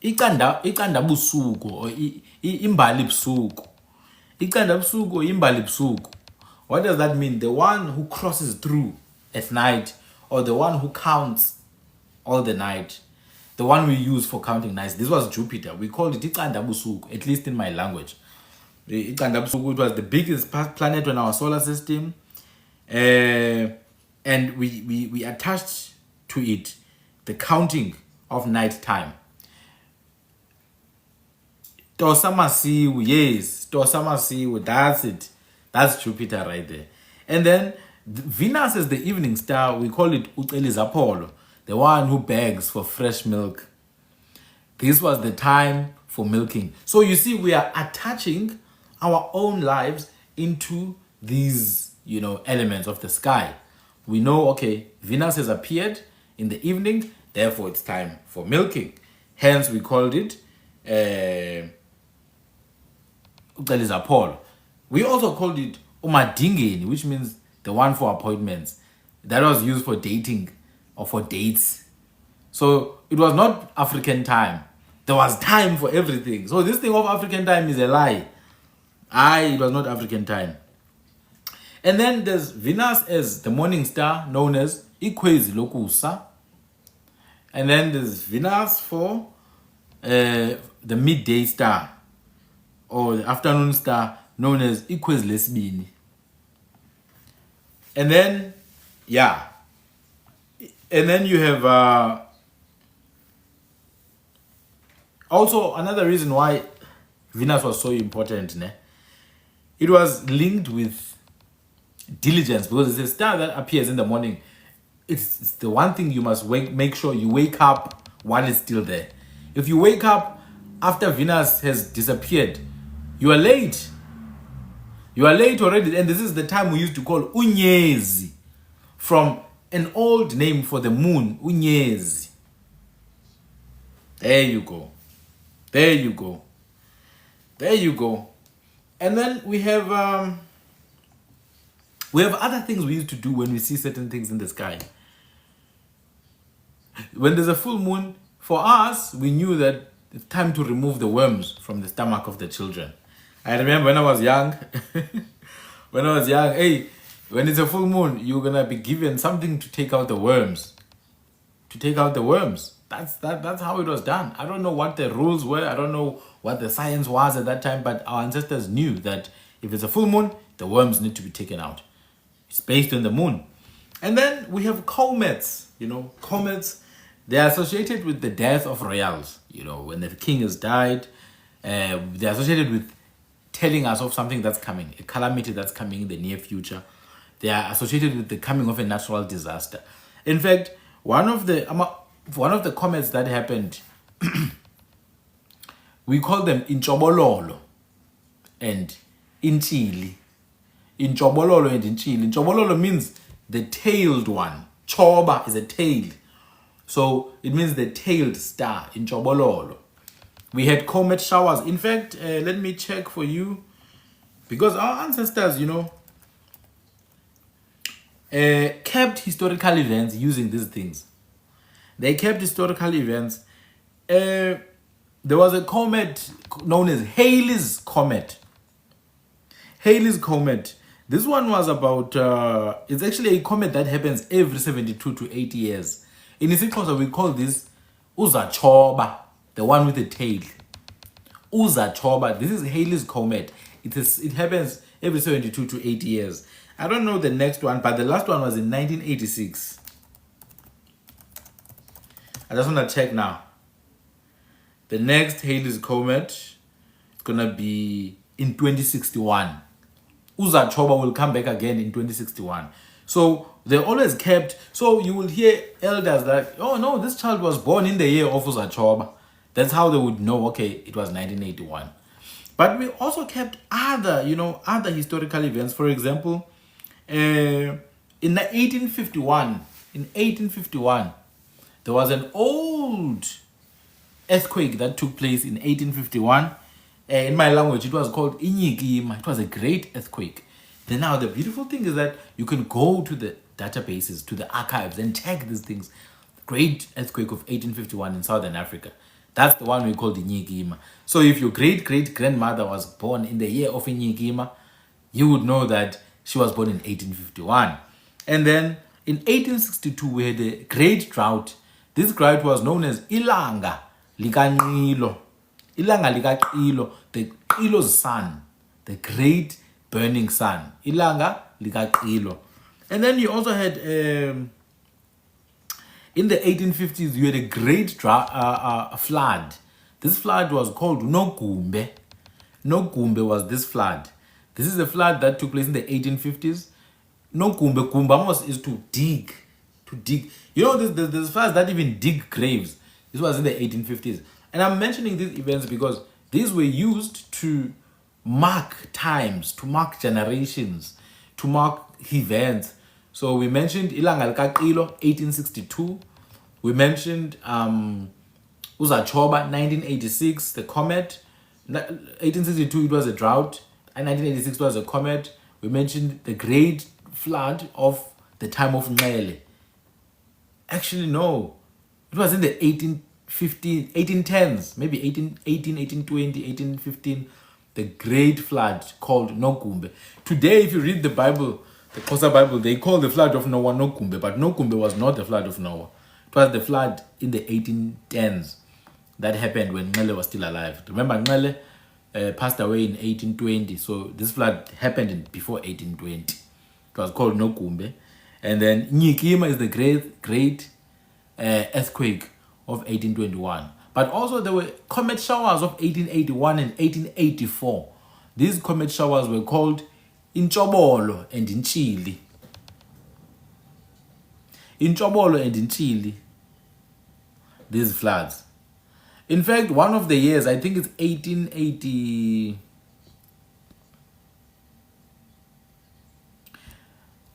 iqanda busuku, or imbali busuku. Iqanda busuku or imbali busuku. What does that mean? The one who crosses through at night, or the one who counts all the night, the one we use for counting nights. This was Jupiter. We called it iqanda busuku, at least in my language. Iqanda busuku, it was the biggest planet in our solar system, and we attached to it the counting of night time. Tosamasiwu, yes, Tosamasiwu, that's it. That's Jupiter right there. And then Venus is the evening star. We call it Apollo, the one who begs for fresh milk. This was the time for milking. So you see, we are attaching our own lives into these, elements of the sky. We know, okay, Venus has appeared in the evening, therefore it's time for milking. Hence, we called it Apollo. We also called it umadingeni, which means the one for appointments. That was used for dating or for dates. So it was not African time. There was time for everything. So this thing of African time is a lie. It was not African time. And then there's Venus as the morning star, known as Ikwezi Lokusa. And then there's Venus for the midday star, or the afternoon star, known as Ikwezi Lesbini. And then, and then you have also another reason why Venus was so important. It was linked with diligence, because it's a star that appears in the morning. It's the one thing you must make sure you wake up while it's still there. If you wake up after Venus has disappeared, you are late. You are late already. And this is the time we used to call Unyezi, from an old name for the moon, Unyezi. There you go. There you go. There you go. And then we have other things we used to do when we see certain things in the sky. When there's a full moon, for us, we knew that it's time to remove the worms from the stomach of the children. I remember when I was young, hey, when it's a full moon, you're going to be given something to take out the worms. That's how it was done. I don't know what the rules were. I don't know what the science was at that time, but our ancestors knew that if it's a full moon, the worms need to be taken out. It's based on the moon. And then we have comets. Comets, they are associated with the death of royals. When the king has died, they're associated with telling us of something that's coming, a calamity that's coming in the near future. They are associated with the coming of a natural disaster. In fact, one of the comets that happened, we call them Inchobololo and Inchili. Inchobololo and Inchili. Inchobololo means the tailed one. Choba is a tail. So it means the tailed star in Chobololo. We had comet showers. In fact, let me check for you. Because our ancestors, kept historical events using these things. They kept historical events. There was a comet known as Halley's Comet. Halley's Comet. This one was about, it's actually a comet that happens every 72 to 80 years. In isiXhosa, we call this Uzachoba, the one with the tail. Uzachoba. This is Halley's Comet. It happens every 72 to 80 years. I don't know the next one, but the last one was in 1986. I just want to check now. The next Halley's Comet is going to be in 2061. Uzachoba will come back again in 2061. So they always kept, so you will hear elders like, oh no, this child was born in the year of Uzachoba. That's how they would know, okay, it was 1981. But we also kept other, other historical events. For example, in 1851, there was an old earthquake that took place in 1851. In my language, it was called Inyikima. It was a great earthquake. Then now the beautiful thing is that you can go to the databases, to the archives, and check these things. Great earthquake of 1851 in Southern Africa. That's the one we call the Inyikima. So if your great-great-grandmother was born in the year of Inyikima, you would know that she was born in 1851. And then in 1862, we had a great drought. This drought was known as Ilanga Likanqilo. Ilanga Likanqilo, the Qilo's sun, the great burning sun. Ilanga Likanqilo. And then you also had... in the 1850s, you had a great flood. This flood was called Nogumbe. Nogumbe was this flood. This is a flood that took place in the 1850s. Nogumbe, Gumbamos is to dig. To dig. There's floods that even dig graves. This was in the 1850s. And I'm mentioning these events because these were used to mark times, to mark generations, to mark events. So we mentioned Ilanga Likanqilo, 1862. We mentioned Uzachoba, 1986, the comet. 1862, it was a drought. And 1986 was a comet. We mentioned the great flood of the time of Ngele. Actually, no. It was in the 1810s, maybe 1818, 1820, 1815. The great flood called Nogumbe. Today, if you read the Bible, the Xhosa Bible, they call the flood of Noah Nogumbe, but Nogumbe was not the flood of Noah. It was the flood in the 1810s that happened when Ngele was still alive. Remember, Ngele passed away in 1820, so this flood happened before 1820. It was called Nogumbe. And then Nyikima is the great earthquake of 1821. But also there were comet showers of 1881 and 1884. These comet showers were called in Chobolo and in Chile. In Chobolo and in Chile, these floods. In fact, one of the years, I think it's 1880.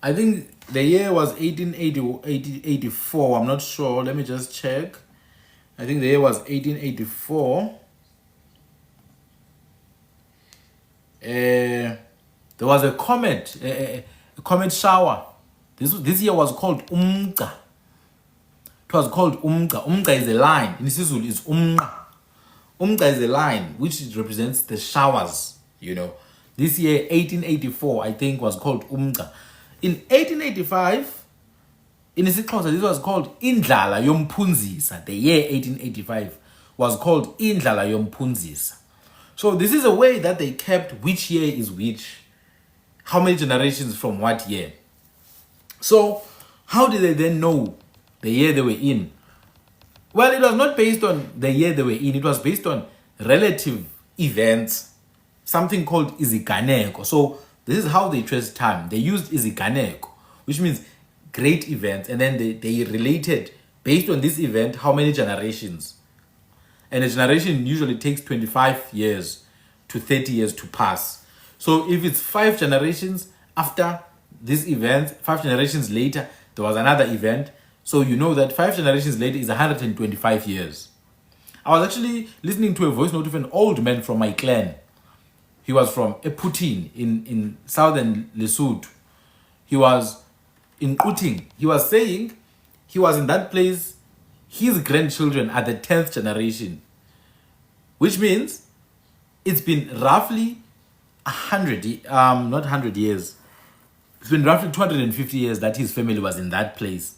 I think the year was 1884. I'm not sure. Let me just check. I think the year was 1884. There was a comet, a comet shower. This year was called Umqa. It was called Umqa. Umqa is a line. In isiZulu, it's Umqa. Umqa is a line which represents the showers. This year, 1884, I think, was called Umqa. In 1885, in isiXhosa, this was called Indlala Yomphunzisa. The year 1885 was called Indlala Yomphunzisa. So this is a way that they kept which year is which, how many generations from what year. So how did they then know the year they were in? Well, it was not based on the year they were in. It was based on relative events, something called Iziganeko. So this is how they traced time. They used Iziganeko, which means great events, and then they related based on this event how many generations. And a generation usually takes 25 years to 30 years to pass. So if it's 5 generations after this event, 5 generations later, there was another event. So you know that 5 generations later is 125 years. I was actually listening to a voice note of an old man from my clan. He was from Eputin in southern Lesotho. He was in Uting. He was saying he was in that place. His grandchildren are the 10th generation, which means it's been roughly 100, not 100 years. It's been roughly 250 years that his family was in that place.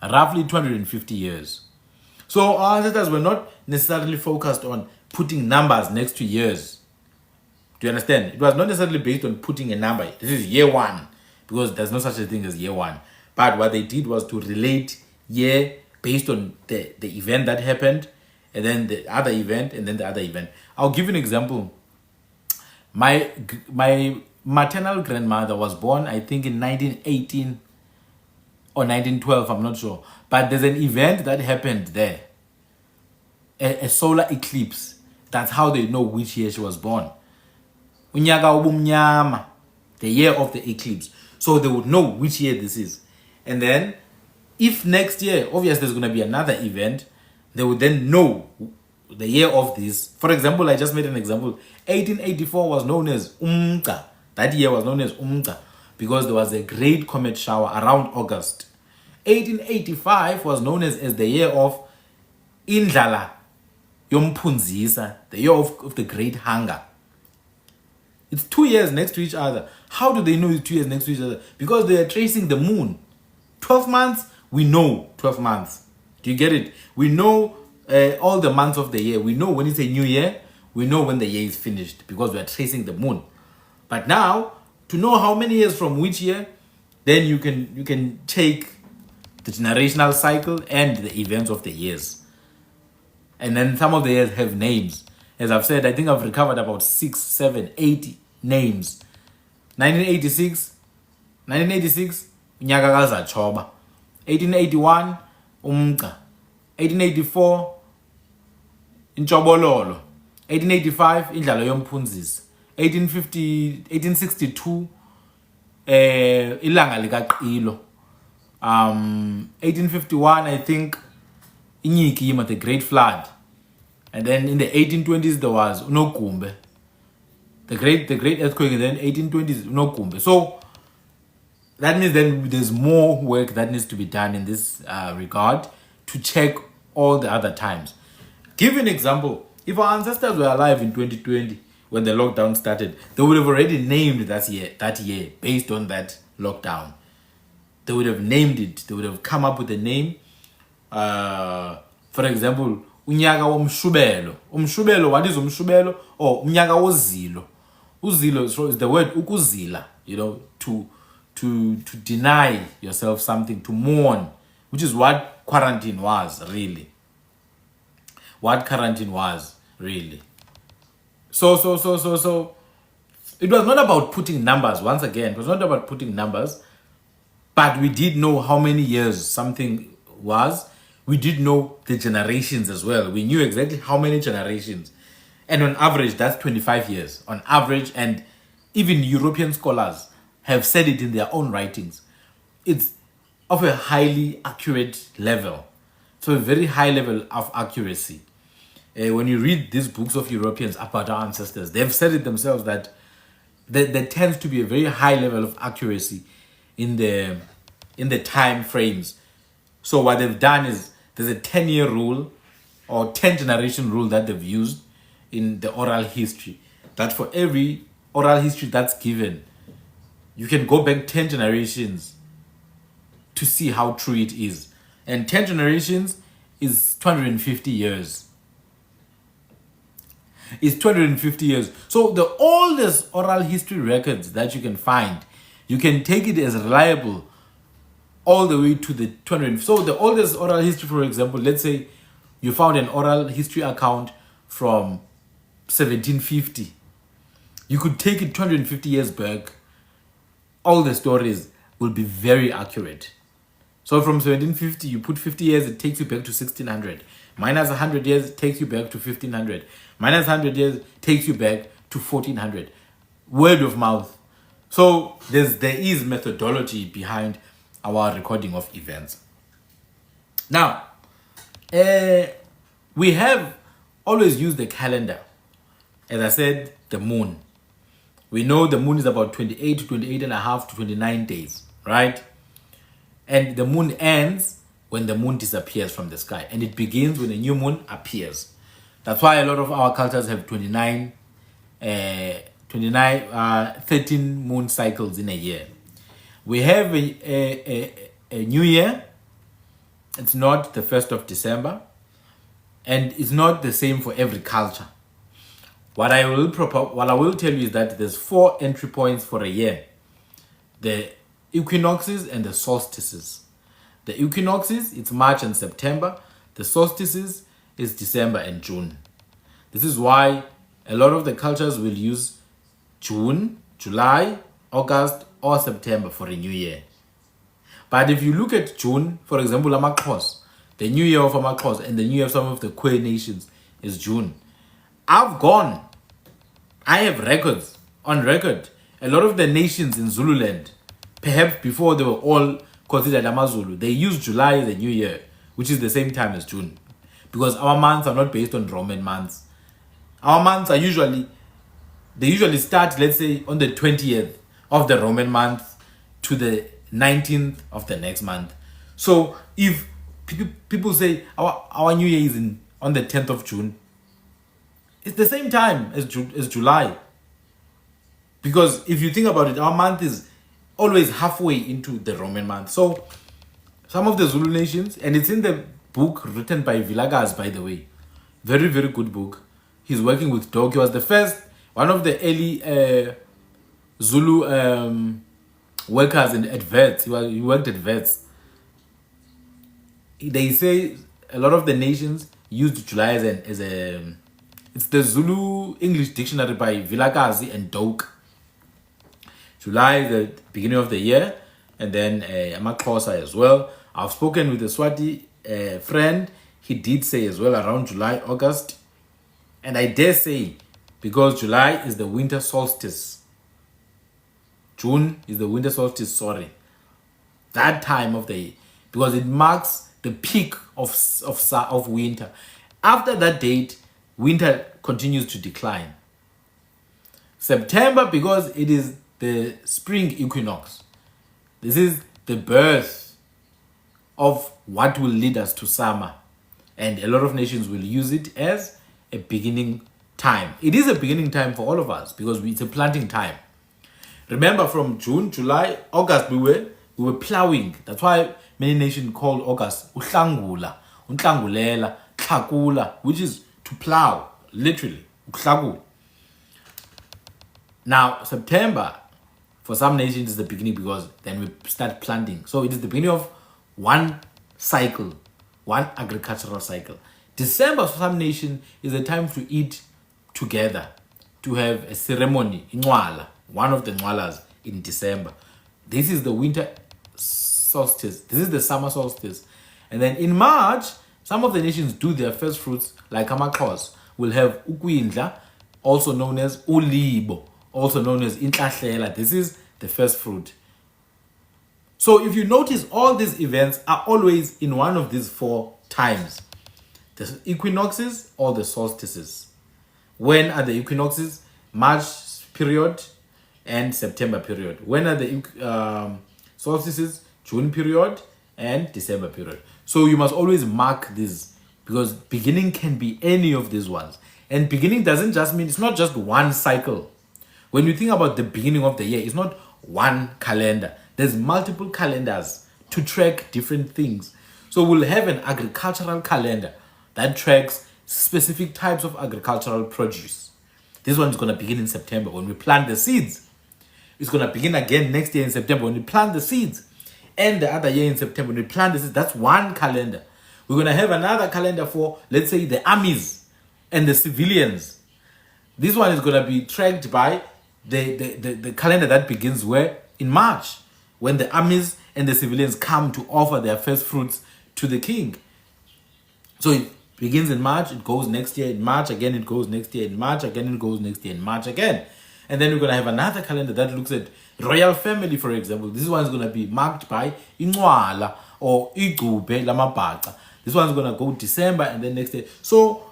Roughly 250 years. So our ancestors were not necessarily focused on putting numbers next to years. Do you understand? It was not necessarily based on putting a number. This is year 1, because there's no such a thing as year 1. But what they did was to relate year based on the event that happened, and then the other event, and then the other event. I'll give you an example. My maternal grandmother was born, I think, in 1918 or 1912, I'm not sure. But there's an event that happened there. A solar eclipse. That's how they know which year she was born. Unyaka ubumnyama, the year of the eclipse. So they would know which year this is. And then, if next year, obviously there's going to be another event, they would then know the year of this. For example, I just made an example. 1884 was known as Umca. That year was known as Umca because there was a great comet shower around August. 1885 was known as the year of Indlala Yompunzisa, the year of the great hunger. It's 2 years next to each other. How do they know it's 2 years next to each other? Because they are tracing the moon. 12 months, we know 12 months. Do you get it? We know all the months of the year. We know when it's a new year. We know when the year is finished because we are tracing the moon. But now, to know how many years from which year, then you can take the generational cycle and the events of the years. And then some of the years have names. As I've said, I think I've recovered about 6, 7, 8 names. 1986, unyaka kaZachoba. 1881, Umca. 1884, Intshobololo. 1885, Indlala Yompunzisi. 1862, Ilanga likaQilo. 1851, I think, Inyikima, the Great Flood. And then in the 1820s, there was Unogumbe. The great earthquake, and then 1820s, Unogumbe. So that means then there's more work that needs to be done in this regard to check all the other times. Give you an example. If our ancestors were alive in 2020 when the lockdown started, they would have already named that year based on that lockdown. They would have named it. They would have come up with a name. For example, unyaka womshubelo. Umshubelo, what is umshubelo? Or unyaka wozilo. Uzilo is the word ukuzila, to deny yourself something, to mourn, which is what quarantine was, really. What quarantine was, really. So, it was not about putting numbers, once again, it was not about putting numbers, but we did know how many years something was. We did know the generations as well. We knew exactly how many generations. And on average, that's 25 years. On average, and even European scholars have said it in their own writings. It's of a highly accurate level. So a very high level of accuracy. When you read these books of Europeans about our ancestors, they've said it themselves that there tends to be a very high level of accuracy in the time frames. So what they've done is there's a 10-year rule or 10 generation rule that they've used in the oral history. That for every oral history that's given, you can go back 10 generations to see how true it is. And 10 generations is 250 years. It's 250 years. So the oldest oral history records that you can find, you can take it as reliable all the way to the 200. So the oldest oral history, for example, let's say you found an oral history account from 1750. You could take it 250 years back. All the stories will be very accurate. So from 1750, you put 50 years, it takes you back to 1600. Minus 100 years, it takes you back to 1500. Minus 100 years, takes you back to 1400. Word of mouth. So there is methodology behind our recording of events. Now, we have always used the calendar. As I said, the moon. We know the moon is about 28 to 28 and a half to 29 days, right? And the moon ends when the moon disappears from the sky, and it begins when a new moon appears. That's why a lot of our cultures have 13 moon cycles in a year. We have a new year. It's not the 1st of December, and it's not the same for every culture. What I will tell you is that there's 4 entry points for a year: the equinoxes and the solstices. The equinoxes, it's March and September. The solstices is December and June. This is why a lot of the cultures will use June, July, August, or September for a new year. But if you look at June, for example, amaXhosa, the new year of amaXhosa and the new year of some of the Khoi nations is June. I have records, on record, a lot of the nations in Zululand, perhaps before they were all considered AmaZulu, they use July as the new year, which is the same time as June. Because our months are not based on Roman months. Our months are usually start, let's say, on the 20th of the Roman month to the 19th of the next month. So if people say our new year is on the 10th of June, it's the same time as July. Because if you think about it, our month is always halfway into the Roman month. So some of the Zulu nations, and it's in the book written by Vilakazi, by the way. Very, very good book. He's working with dog. He was one of the early Zulu workers at VETS. He worked at VETS. They say a lot of the nations used July as a it's the Zulu English dictionary by Vilakazi and Doak. July is the beginning of the year, and then amaXhosa as well. I've spoken with a Swati friend. He did say as well around July, August. And I dare say, because July is the winter solstice. June is the winter solstice, sorry. That time of the year. Because it marks the peak of winter. After that date, winter continues to decline. September, because it is the spring equinox. This is the birth of what will lead us to summer. And a lot of nations will use it as a beginning time. It is a beginning time for all of us because it's a planting time. Remember, from June, July, August, we were plowing. That's why many nations call August uhlangula, untlangulela, tlakula, which is to plow, literally. Uhlakula. Now, September, for some nations, is the beginning because then we start planting. So it is the beginning of one cycle, one agricultural cycle. December, for some nations, is a time to eat together, to have a ceremony, inwala, one of the nwalas in December. This is the winter solstice. This is the summer solstice. And then in March, some of the nations do their first fruits, like amaXhosa will have ukwindla, also known as ulibo, also known as intlahlela. This is the first fruit. So if you notice, all these events are always in one of these 4 times: the equinoxes or the solstices. When are the equinoxes? March period and September period. When are the solstices? June period and December period. So you must always mark this, because beginning can be any of these ones. And beginning doesn't just mean, it's not just one cycle. When you think about the beginning of the year, it's not one calendar. There's multiple calendars to track different things. So we'll have an agricultural calendar that tracks specific types of agricultural produce. This one is going to begin in September when we plant the seeds. It's going to begin again next year in September when we plant the seeds. And the other year in September when we plant the seeds. That's one calendar. We're going to have another calendar for, let's say, the armies and the civilians. This one is going to be tracked by the calendar that begins where? In March, when the armies and the civilians come to offer their first fruits to the king. So it begins in March, it goes next year in March, again it goes next year in March, again it goes next year in March again. And then we're going to have another calendar that looks at royal family, for example. This one is going to be marked by Incwala or Igube Lamabata. This one's going to go December and then next day. So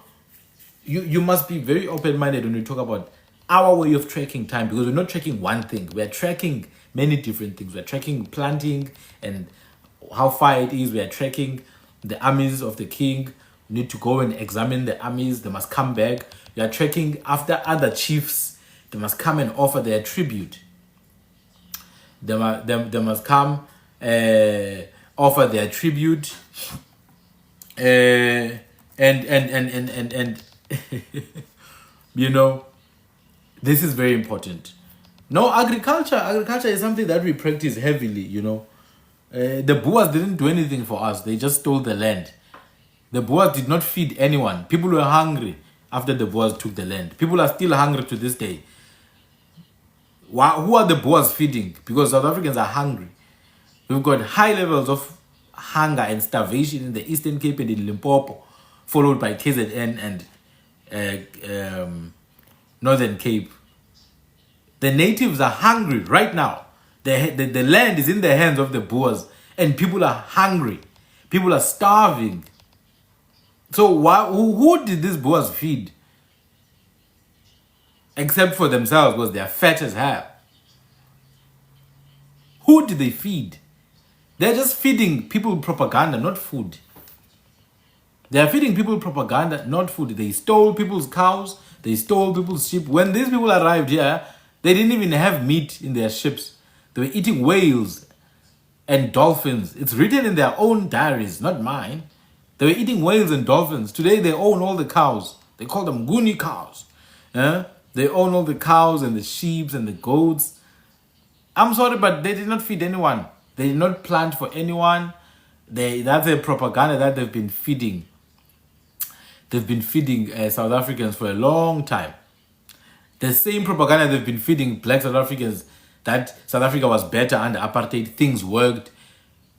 you must be very open-minded when you talk about our way of tracking time, because we're not tracking one thing. We're tracking many different things. We're tracking planting and how far it is. We're tracking the armies of the king. We need to go and examine the armies. They must come back. We are tracking after other chiefs. They must come and offer their tribute. They must come offer their tribute. And you know, this is very important. No, agriculture is something that we practice heavily, you know. The Boers didn't do anything for us. They just stole the land. The Boers did not feed anyone. People were hungry after the Boers took the land. People are still hungry to this day. Who are the Boers feeding? Because South Africans are hungry. We've got high levels of hunger and starvation in the Eastern Cape and in Limpopo, followed by KZN and Northern Cape. The natives are hungry right now. The land is in the hands of the Boers and people are hungry. People are starving. So who did these Boers feed? Except for themselves, because they are fat as hell. Who did they feed? They're just feeding people propaganda, not food. They are feeding people propaganda, not food. They stole people's cows. They stole people's sheep. When these people arrived here, they didn't even have meat in their ships. They were eating whales and dolphins. It's written in their own diaries, not mine. They were eating whales and dolphins. Today they own all the cows. They call them Guni cows. They own all the cows and the sheep and the goats. I'm sorry, but they did not feed anyone. They did not plant for anyone. That's a propaganda that they've been feeding. They've been feeding South Africans for a long time. The same propaganda they've been feeding black South Africans, that South Africa was better under apartheid, things worked.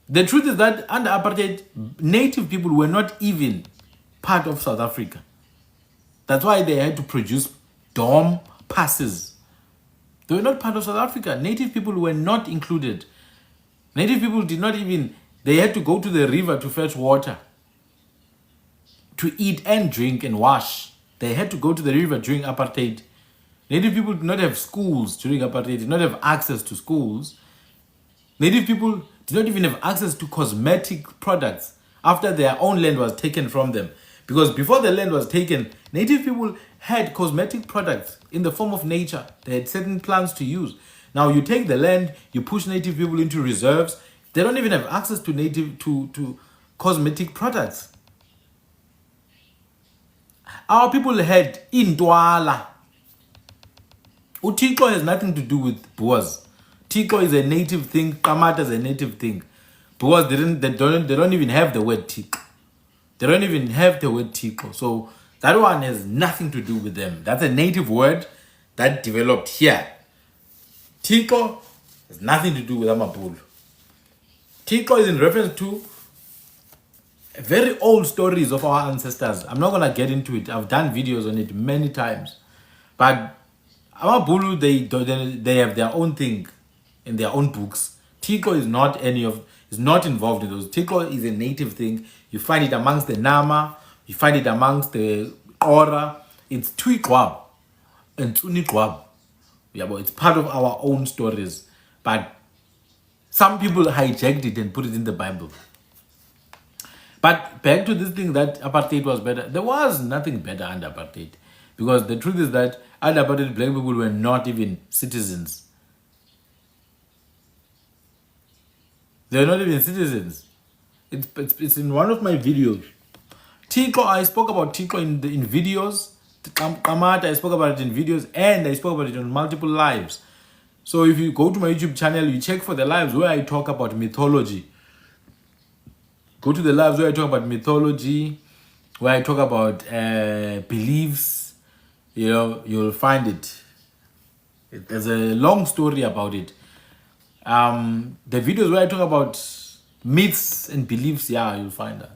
The truth is that under apartheid, native people were not even part of South Africa. That's why they had to produce DOM passes. They were not part of South Africa. Native people were not included. Native people did not even, they had to go to the river to fetch water, to eat and drink and wash. They had to go to the river during apartheid. Native people did not have schools during apartheid, did not have access to schools. Native people did not even have access to cosmetic products after their own land was taken from them. Because before the land was taken, native people had cosmetic products in the form of nature. They had certain plants to use. Now you take the land, you push native people into reserves. They don't even have access to cosmetic products. Our people had Intwala. Utiko has nothing to do with Boers. Tiko is a native thing. Kamata is a native thing. Boers they don't even have the word Tiko. They don't even have the word Tiko. So that one has nothing to do with them. That's a native word that developed here. Tiko has nothing to do with Amabulu. Tiko is in reference to very old stories of our ancestors. I'm not going to get into it. I've done videos on it many times. But Amabulu, they have their own thing in their own books. Tiko is not involved in those. Tiko is a native thing. You find it amongst the Nama. You find it amongst the Ora. It's Twikwab and Tunikwab. Yeah, but it's part of our own stories. But some people hijacked it and put it in the Bible. But back to this thing that apartheid was better. There was nothing better under apartheid. Because the truth is that under apartheid, black people were not even citizens. They were not even citizens. It's in one of my videos. Tiko, I spoke about Tiko in videos. Kamata, I spoke about it in videos, and I spoke about it on multiple lives. So if you go to my YouTube channel, you check for the lives where I talk about mythology. Go to the lives where I talk about mythology, where I talk about beliefs. You know, you'll find it. There's a long story about it. The videos where I talk about myths and beliefs, yeah, you'll find that.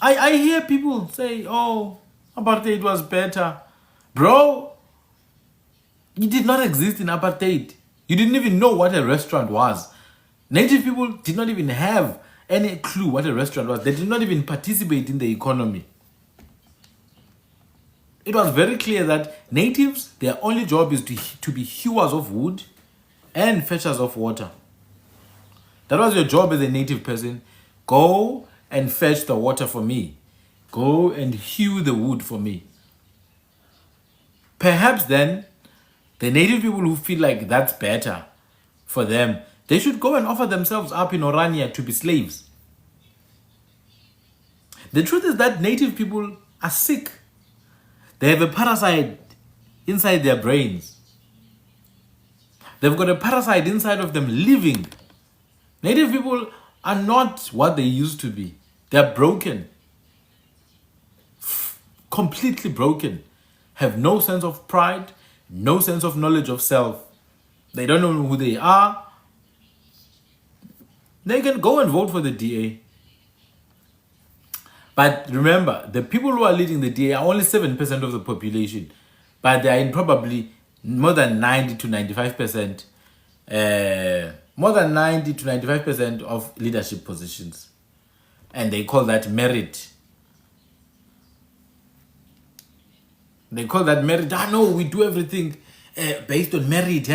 I hear people say, oh, apartheid was better. Bro, It did not exist in apartheid. You didn't even know what a restaurant was. Native people did not even have any clue what a restaurant was. They did not even participate in the economy. It was very clear that natives, their only job is to be hewers of wood and fetchers of water. That was your job as a native person. Go and fetch the water for me. Go and hew the wood for me. Perhaps then, the native people who feel like that's better for them, they should go and offer themselves up in Orania to be slaves. The truth is that native people are sick. They have a parasite inside their brains. They've got a parasite inside of them living. Native people are not what they used to be. They're broken. Completely broken. Have no sense of pride, no sense of knowledge of self. They don't know who they are. They can go and vote for the DA. But remember, the people who are leading the DA are only 7% of the population. But they are in probably more than 90 to 95%. More than 90 to 95% of leadership positions. And they call that merit. They call that merit. No, we do everything based on merit.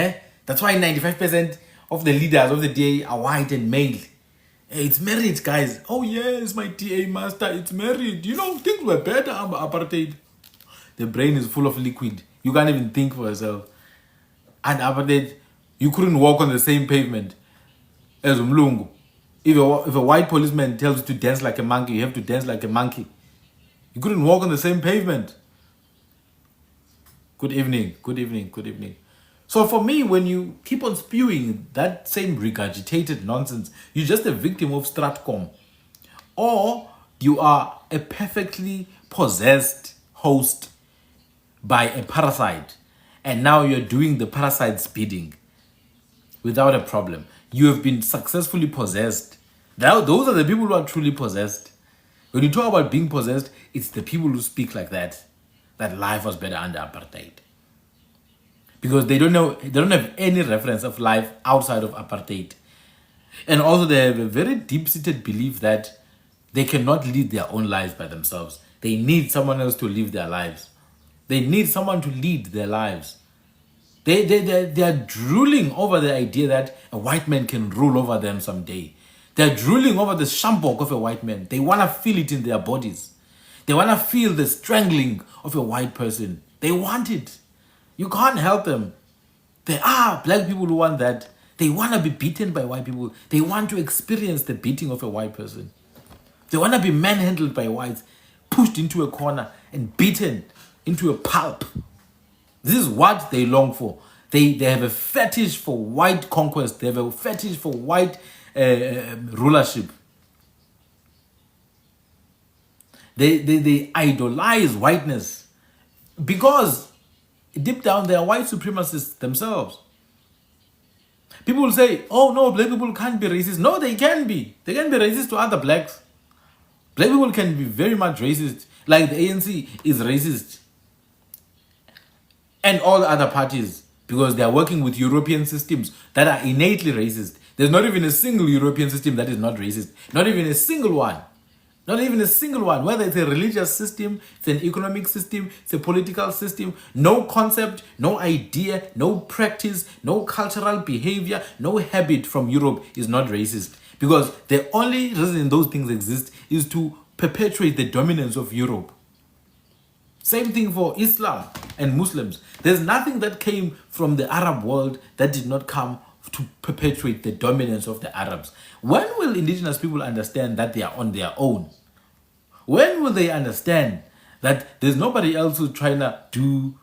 That's why 95% of the leaders of the DA are white and male. It's merit, guys. Oh yes, my DA master, it's merit. You know, things were better under apartheid. The brain is full of liquid. You can't even think for yourself. And apartheid, you couldn't walk on the same pavement as Umlungu. If a white policeman tells you to dance like a monkey, you have to dance like a monkey. You couldn't walk on the same pavement. Good evening, good evening, good evening. So for me, when you keep on spewing that same regurgitated nonsense, you're just a victim of Stratcom. Or you are a perfectly possessed host by a parasite. And now you're doing the parasite's bidding without a problem. You have been successfully possessed. Now, those are the people who are truly possessed. When you talk about being possessed, it's the people who speak like that life was better under apartheid. Because they don't have any reference of life outside of apartheid. And also they have a very deep-seated belief that they cannot lead their own lives by themselves. They need someone else to live their lives. They need someone to lead their lives. They are drooling over the idea that a white man can rule over them someday. They're drooling over the shambok of a white man. They want to feel it in their bodies. They want to feel the strangling of a white person. They want it. You can't help them. There are black people who want that. They want to be beaten by white people. They want to experience the beating of a white person. They want to be manhandled by whites, pushed into a corner and beaten into a pulp. This is what they long for. They have a fetish for white conquest. They have a fetish for white rulership. They idolize whiteness because deep down they are white supremacists themselves. People will say, oh no, black people can't be racist. No, they can be. They can be racist to other blacks. Black people can be very much racist. Like the ANC is racist. And all the other parties, because they are working with European systems that are innately racist. There's not even a single European system that is not racist. Not even a single one. Not even a single one. Whether it's a religious system, it's an economic system, it's a political system. No concept, no idea, no practice, no cultural behavior, no habit from Europe is not racist. Because the only reason those things exist is to perpetuate the dominance of Europe. Same thing for Islam and Muslims. There's nothing that came from the Arab world that did not come to perpetuate the dominance of the Arabs. When will indigenous people understand that they are on their own? When will they understand that there's nobody else who's trying to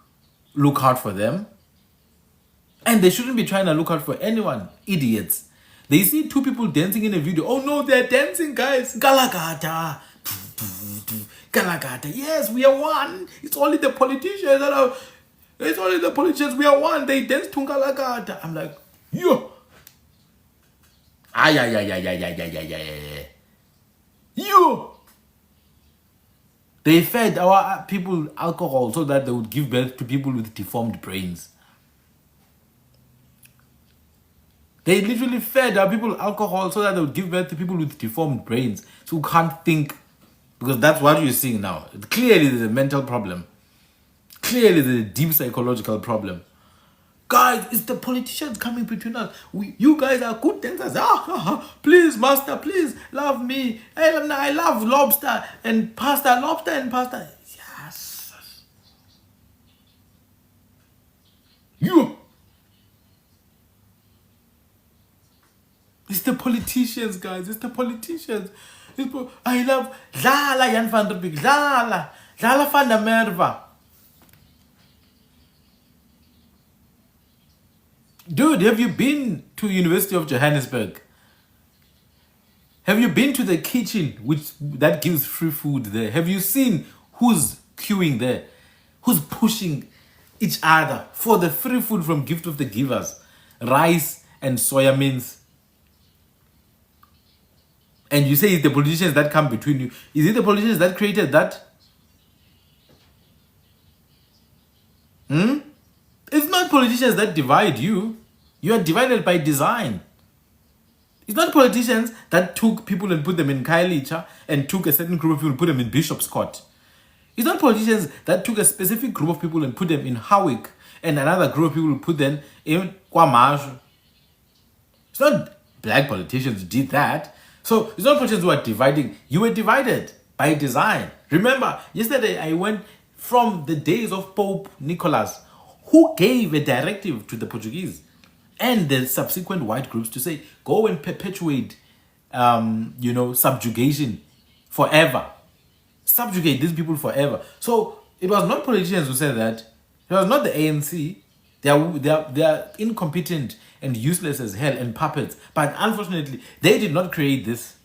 look out for them? And they shouldn't be trying to look out for anyone. Idiots. They see two people dancing in a video. Oh no, they're dancing, guys. Galagata. Galagata. Yes, we are one. It's only the politicians that are... It's only the politicians. We are one. They dance to Galagata. I'm like, yo. Yo. They fed our people alcohol so that they would give birth to people with deformed brains. They literally fed our people alcohol so that they would give birth to people with deformed brains, so who can't think, because that's what you're seeing now. Clearly, there's a mental problem. Clearly, there's a deep psychological problem. Guys, it's the politicians coming between us. You guys are good dancers. Please, master, please, love me. I love lobster and pasta. Lobster and pasta. Yes. You. It's the politicians, guys. It's the politicians. I love Dlala Jan van der Beek. Dlala van der Merwe. Dude, have you been to University of Johannesburg? Have you been to the kitchen that gives free food there? Have you seen who's queuing there? Who's pushing each other for the free food from Gift of the Givers? Rice and soya beans. And you say it's the politicians that come between you. Is it the politicians that created that? It's not politicians that divide you. You are divided by design. It's not politicians that took people and put them in Khayelitsha and took a certain group of people and put them in Bishop's Court. It's not politicians that took a specific group of people and put them in Howick and another group of people and put them in KwaMashu. It's not black politicians who did that. So it's not politicians who are dividing. You were divided by design. Remember, yesterday I went from the days of Pope Nicholas, who gave a directive to the Portuguese and the subsequent white groups to say, go and perpetuate, subjugation forever. Subjugate these people forever. So it was not politicians who said that. It was not the ANC. They are incompetent and useless as hell and puppets. But unfortunately, they did not create this.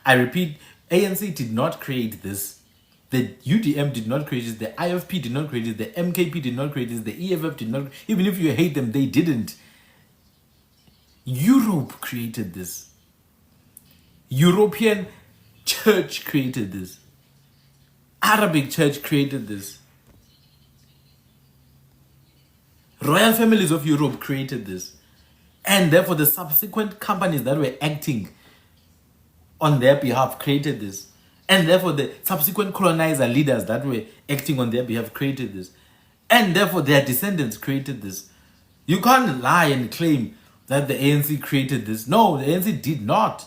I repeat, ANC did not create this. The UDM did not create it. The IFP did not create it. The MKP did not create it. The EFF did not. Even if you hate them, they didn't. Europe created this. European church created this. Arabic church created this. Royal families of Europe created this. And therefore the subsequent companies that were acting on their behalf created this. And therefore the subsequent colonizer leaders that were acting on their behalf created this. And therefore their descendants created this. You can't lie and claim that the ANC created this. No, the ANC did not.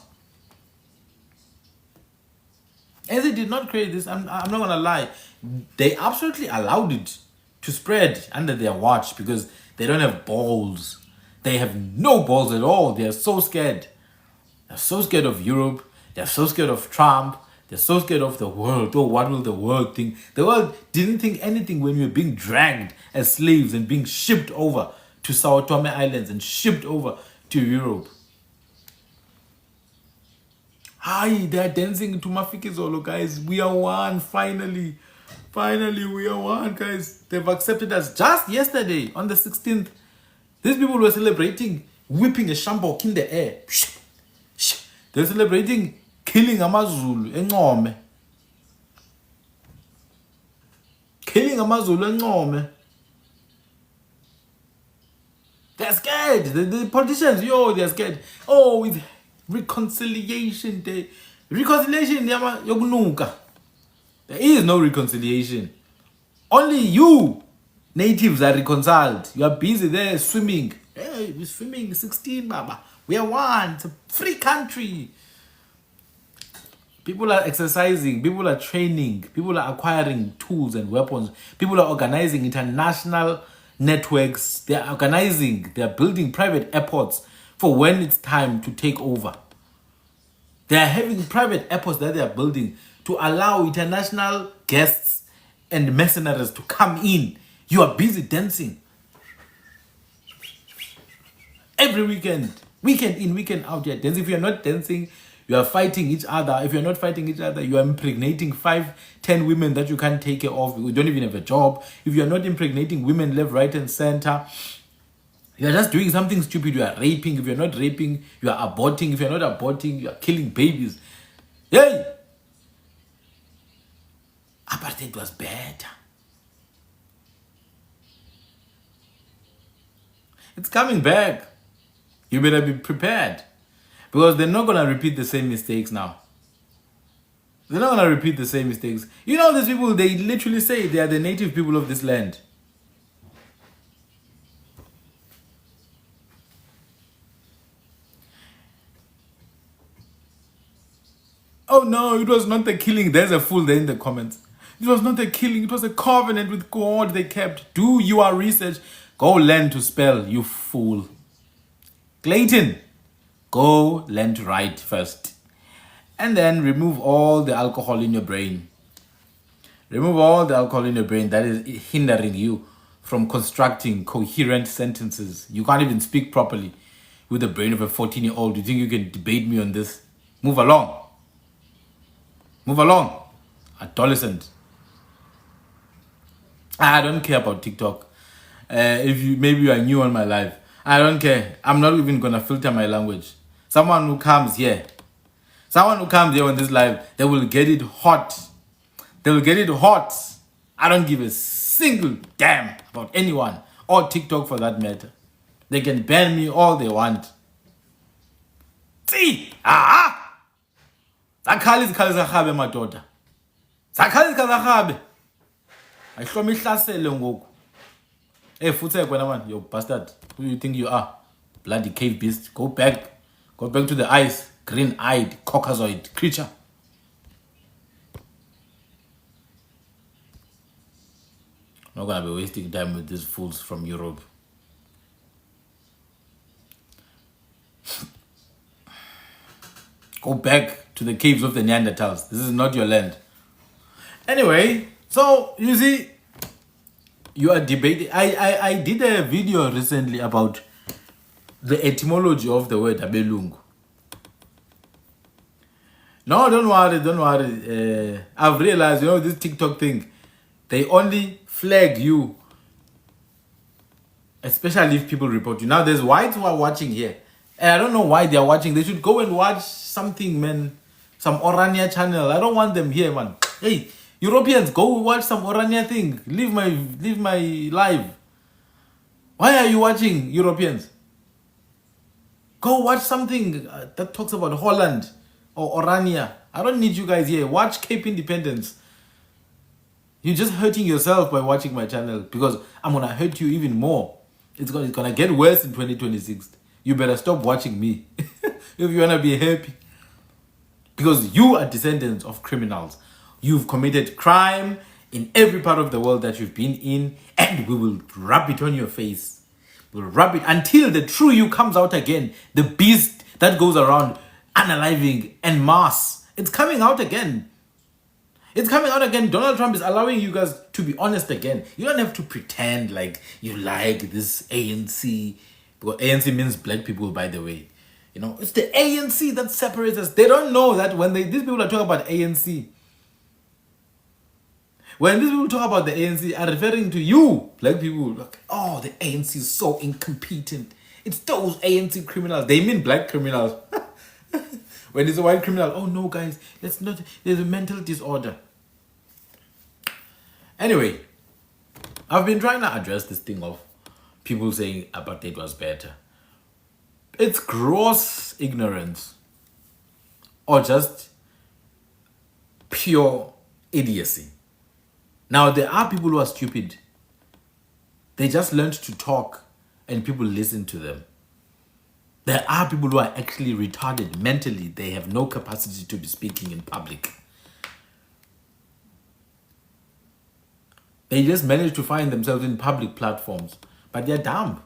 ANC did not create this. I'm not going to lie. They absolutely allowed it to spread under their watch because they don't have balls. They have no balls at all. They are so scared. They're so scared of Europe. They're so scared of Trump. They're so scared of the world. Oh, what will the world think? The world didn't think anything when we were being dragged as slaves and being shipped over to Sao Tome Islands and shipped over to Europe. Hi, they're dancing to Mafikizolo, guys. We are one, finally. Finally, we are one, guys. They've accepted us. Just yesterday, on the 16th, these people were celebrating whipping a shambok in the air. They're celebrating killing AmaZulu eNcome. Killing AmaZulu eNcome. They're scared. The politicians, they're scared. Oh, it's reconciliation day. Reconciliation, yokunuka. There is no reconciliation. Only you natives are reconciled. You are busy there swimming. Hey, we're swimming 16, Baba. We are one. It's a free country. People are exercising. People are training. People are acquiring tools and weapons. People are organizing international networks. They are organizing. They are building private airports for when it's time to take over. They are having private airports that they are building to allow international guests and mercenaries to come in. You are busy dancing. Every weekend in, weekend out, you're dancing. If you're not dancing, you are fighting each other. If you're not fighting each other, you are impregnating 5-10 women that you can't take care of. You don't even have a job. If you're not impregnating women left, right, and center, you're just doing something stupid. You are raping. If you're not raping, you are aborting. If you're not aborting, you are killing babies. Hey! Apartheid was better. It's coming back. You better be prepared. Because they're not going to repeat the same mistakes now. They're not going to repeat the same mistakes. You know, these people, they literally say they are the native people of this land. Oh no, it was not the killing. There's a fool there in the comments. It was not a killing. It was a covenant with God they kept. Do your research. Go learn to spell, you fool. Clayton, go learn to write first. And then remove all the alcohol in your brain. Remove all the alcohol in your brain that is hindering you from constructing coherent sentences. You can't even speak properly with the brain of a 14-year-old. You think you can debate me on this? Move along. Move along. Adolescent. I don't care about TikTok. Maybe you are new on my life. I don't care. I'm not even gonna filter my language. Someone who comes here on this live, they will get it hot. They will get it hot. I don't give a single damn about anyone or TikTok for that matter. They can ban me all they want. See? Zakhali zikhabe madoda. Zakhali zikhabe. Ayihlomi ihlasele ngoku. Hey, Futse, man, you bastard. Who do you think you are? Bloody cave beast. Go back to the ice. Green-eyed, caucasoid creature. I'm not gonna be wasting time with these fools from Europe. Go back to the caves of the Neanderthals. This is not your land. Anyway, so you see, you are debating. I did a video recently about the etymology of the word abelungu. No, don't worry. I've realized, this TikTok thing, they only flag you, especially if people report you. Now, there's whites who are watching here, and I don't know why they are watching. They should go and watch something, man. Some Orania channel. I don't want them here, man. Hey, Europeans, go watch some Orania thing. Leave my live. Why are you watching, Europeans? Go watch something that talks about Holland or Orania. I don't need you guys here. Watch Cape Independence. You're just hurting yourself by watching my channel, because I'm going to hurt you even more. It's going to get worse in 2026. You better stop watching me if you want to be happy. Because you are descendants of criminals. You've committed crime in every part of the world that you've been in, and we will rub it on your face. We'll rub it until the true you comes out again. The beast that goes around unaliving en masse. It's coming out again. It's coming out again. Donald Trump is allowing you guys to be honest again. You don't have to pretend like you like this ANC. Because ANC means black people, by the way. It's the ANC that separates us. They don't know that when these people are talking about ANC. When these people talk about the ANC, are referring to you, black people. Like, oh, the ANC is so incompetent. It's those ANC criminals. They mean black criminals. When it's a white criminal, oh no, guys, there's a mental disorder. Anyway, I've been trying to address this thing of people saying apartheid was better. It's gross ignorance or just pure idiocy. Now, there are people who are stupid. They just learned to talk and people listen to them. There are people who are actually retarded mentally. They have no capacity to be speaking in public. They just manage to find themselves in public platforms. But they're dumb,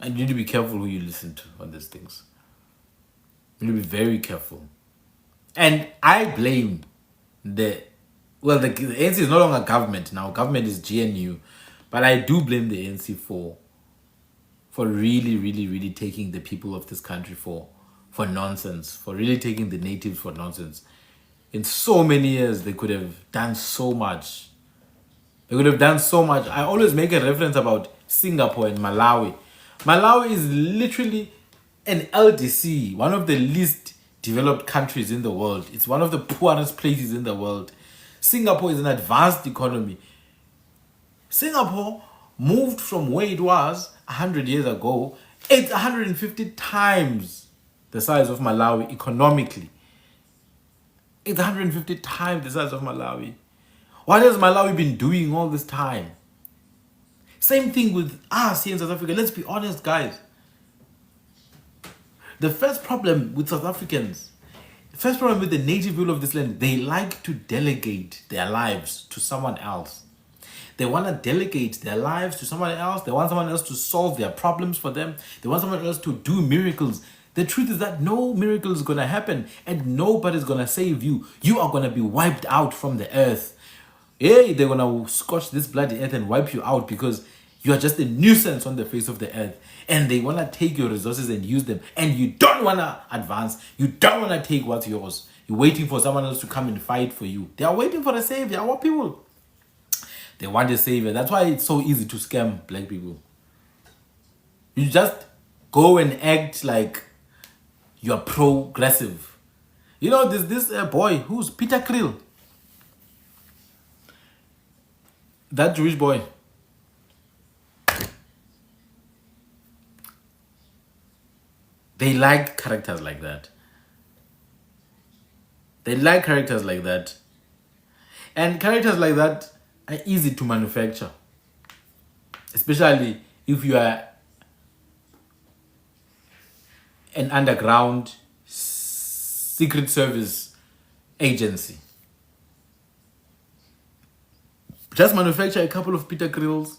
And you need to be careful who you listen to on these things. You need to be very careful. And I blame the ANC is no longer government now. Government is GNU. But I do blame the ANC for really, really, really taking the people of this country for nonsense. For really taking the natives for nonsense. In so many years, they could have done so much. They could have done so much. I always make a reference about Singapore and Malawi. Malawi is literally an LDC, one of the least developed countries in the world. It's one of the poorest places in the world. Singapore is an advanced economy. Singapore moved from where it was 100 years ago. It's 150 times the size of Malawi economically. It's 150 times the size of Malawi. What has Malawi been doing all this time? Same thing with us here in South Africa. Let's be honest, guys. The first problem with South Africans, the first problem with the native people of this land, they like to delegate their lives to someone else. They want to delegate their lives to someone else. They want someone else to solve their problems for them. They want someone else to do miracles. The truth is that no miracle is going to happen and nobody's going to save you. You are going to be wiped out from the earth. Hey, they're going to scorch this bloody earth and wipe you out because you are just a nuisance on the face of the earth. And they want to take your resources and use them. And you don't want to advance. You don't want to take what's yours. You're waiting for someone else to come and fight for you. They are waiting for a savior. Our people, they want a savior. That's why it's so easy to scam black people. You just go and act like you're progressive. You know, this boy who's Peter Krill. That Jewish boy. They like characters like that. They like characters like that. And characters like that are easy to manufacture. Especially if you are an underground secret service agency. Just manufacture a couple of Peter Krills,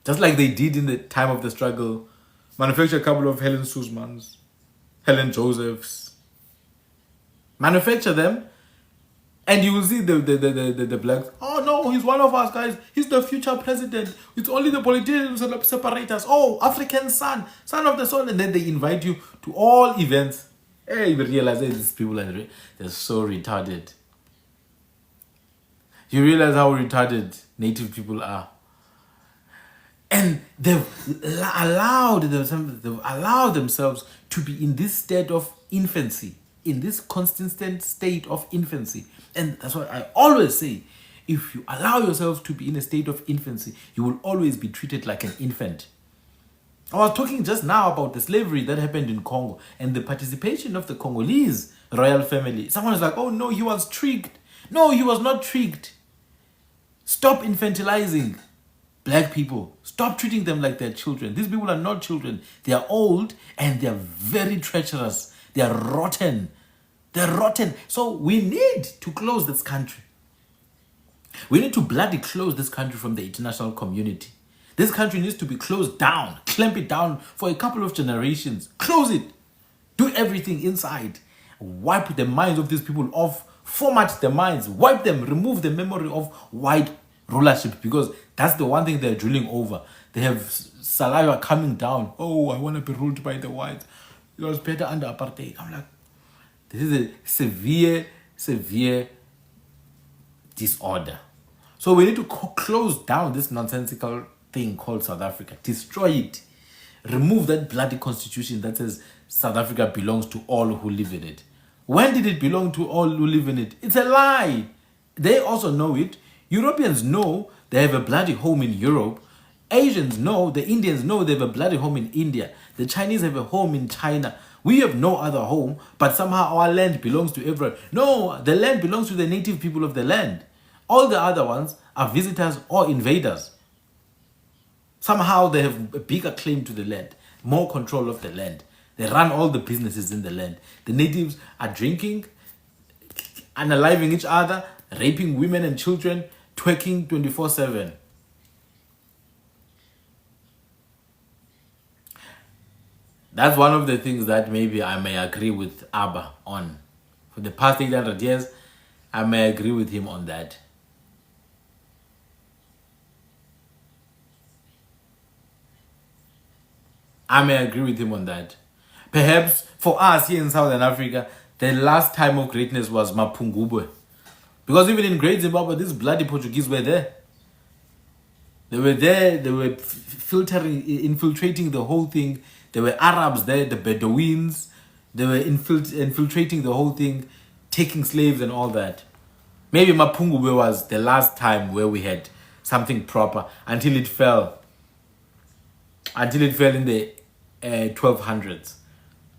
just like they did in the time of the struggle. Manufacture a couple of Helen Suzmans, Helen Josephs. Manufacture them, and you will see the blacks. Oh no, he's one of us, guys. He's the future president. It's only the politicians who separate us. Oh, African son of the soul. And then they invite you to all events. Hey, you realize that these people are they're so retarded. You realize how retarded native people are. And they've allowed themselves to be in this state of infancy, in this constant state of infancy. And that's what I always say. If you allow yourself to be in a state of infancy, you will always be treated like an infant. I was talking just now about the slavery that happened in Congo and the participation of the Congolese royal family. Someone is like, oh no, he was tricked. No, he was not tricked. Stop infantilizing black people. Stop treating them like they're children. These people are not children. They are old and they are very treacherous. They are rotten. They're rotten. So we need to close this country. We need to bloody close this country from the international community. This country needs to be closed down. Clamp it down for a couple of generations. Close it. Do everything inside. Wipe the minds of these people off. Format the minds. Wipe them. Remove the memory of white rulership, because that's the one thing they're drilling over. They have saliva coming down. Oh, I want to be ruled by the whites. It was better under apartheid. I'm like, this is a severe disorder. So we need to close down this nonsensical thing called South Africa. Destroy it. Remove that bloody constitution that says South Africa belongs to all who live in it. When did it belong to all who live in it? It's a lie. They also know it. Europeans know they have a bloody home in Europe. Asians know, the Indians know they have a bloody home in India. The Chinese have a home in China. We have no other home, but somehow our land belongs to everyone. No, the land belongs to the native people of the land. All the other ones are visitors or invaders. Somehow they have a bigger claim to the land, more control of the land. They run all the businesses in the land. The natives are drinking, unaliving each other, raping women and children, twerking 24/7. That's one of the things that maybe I may agree with Abba on. For the past 800 years, I may agree with him on that. I may agree with him on that. Perhaps for us here in Southern Africa, the last time of greatness was Mapungubwe. Because even in Great Zimbabwe, these bloody Portuguese were there. They were there, they were infiltrating the whole thing. There were Arabs there, the Bedouins. They were infiltrating the whole thing, taking slaves and all that. Maybe Mapungubwe was the last time where we had something proper until it fell. until it fell in the 1200s.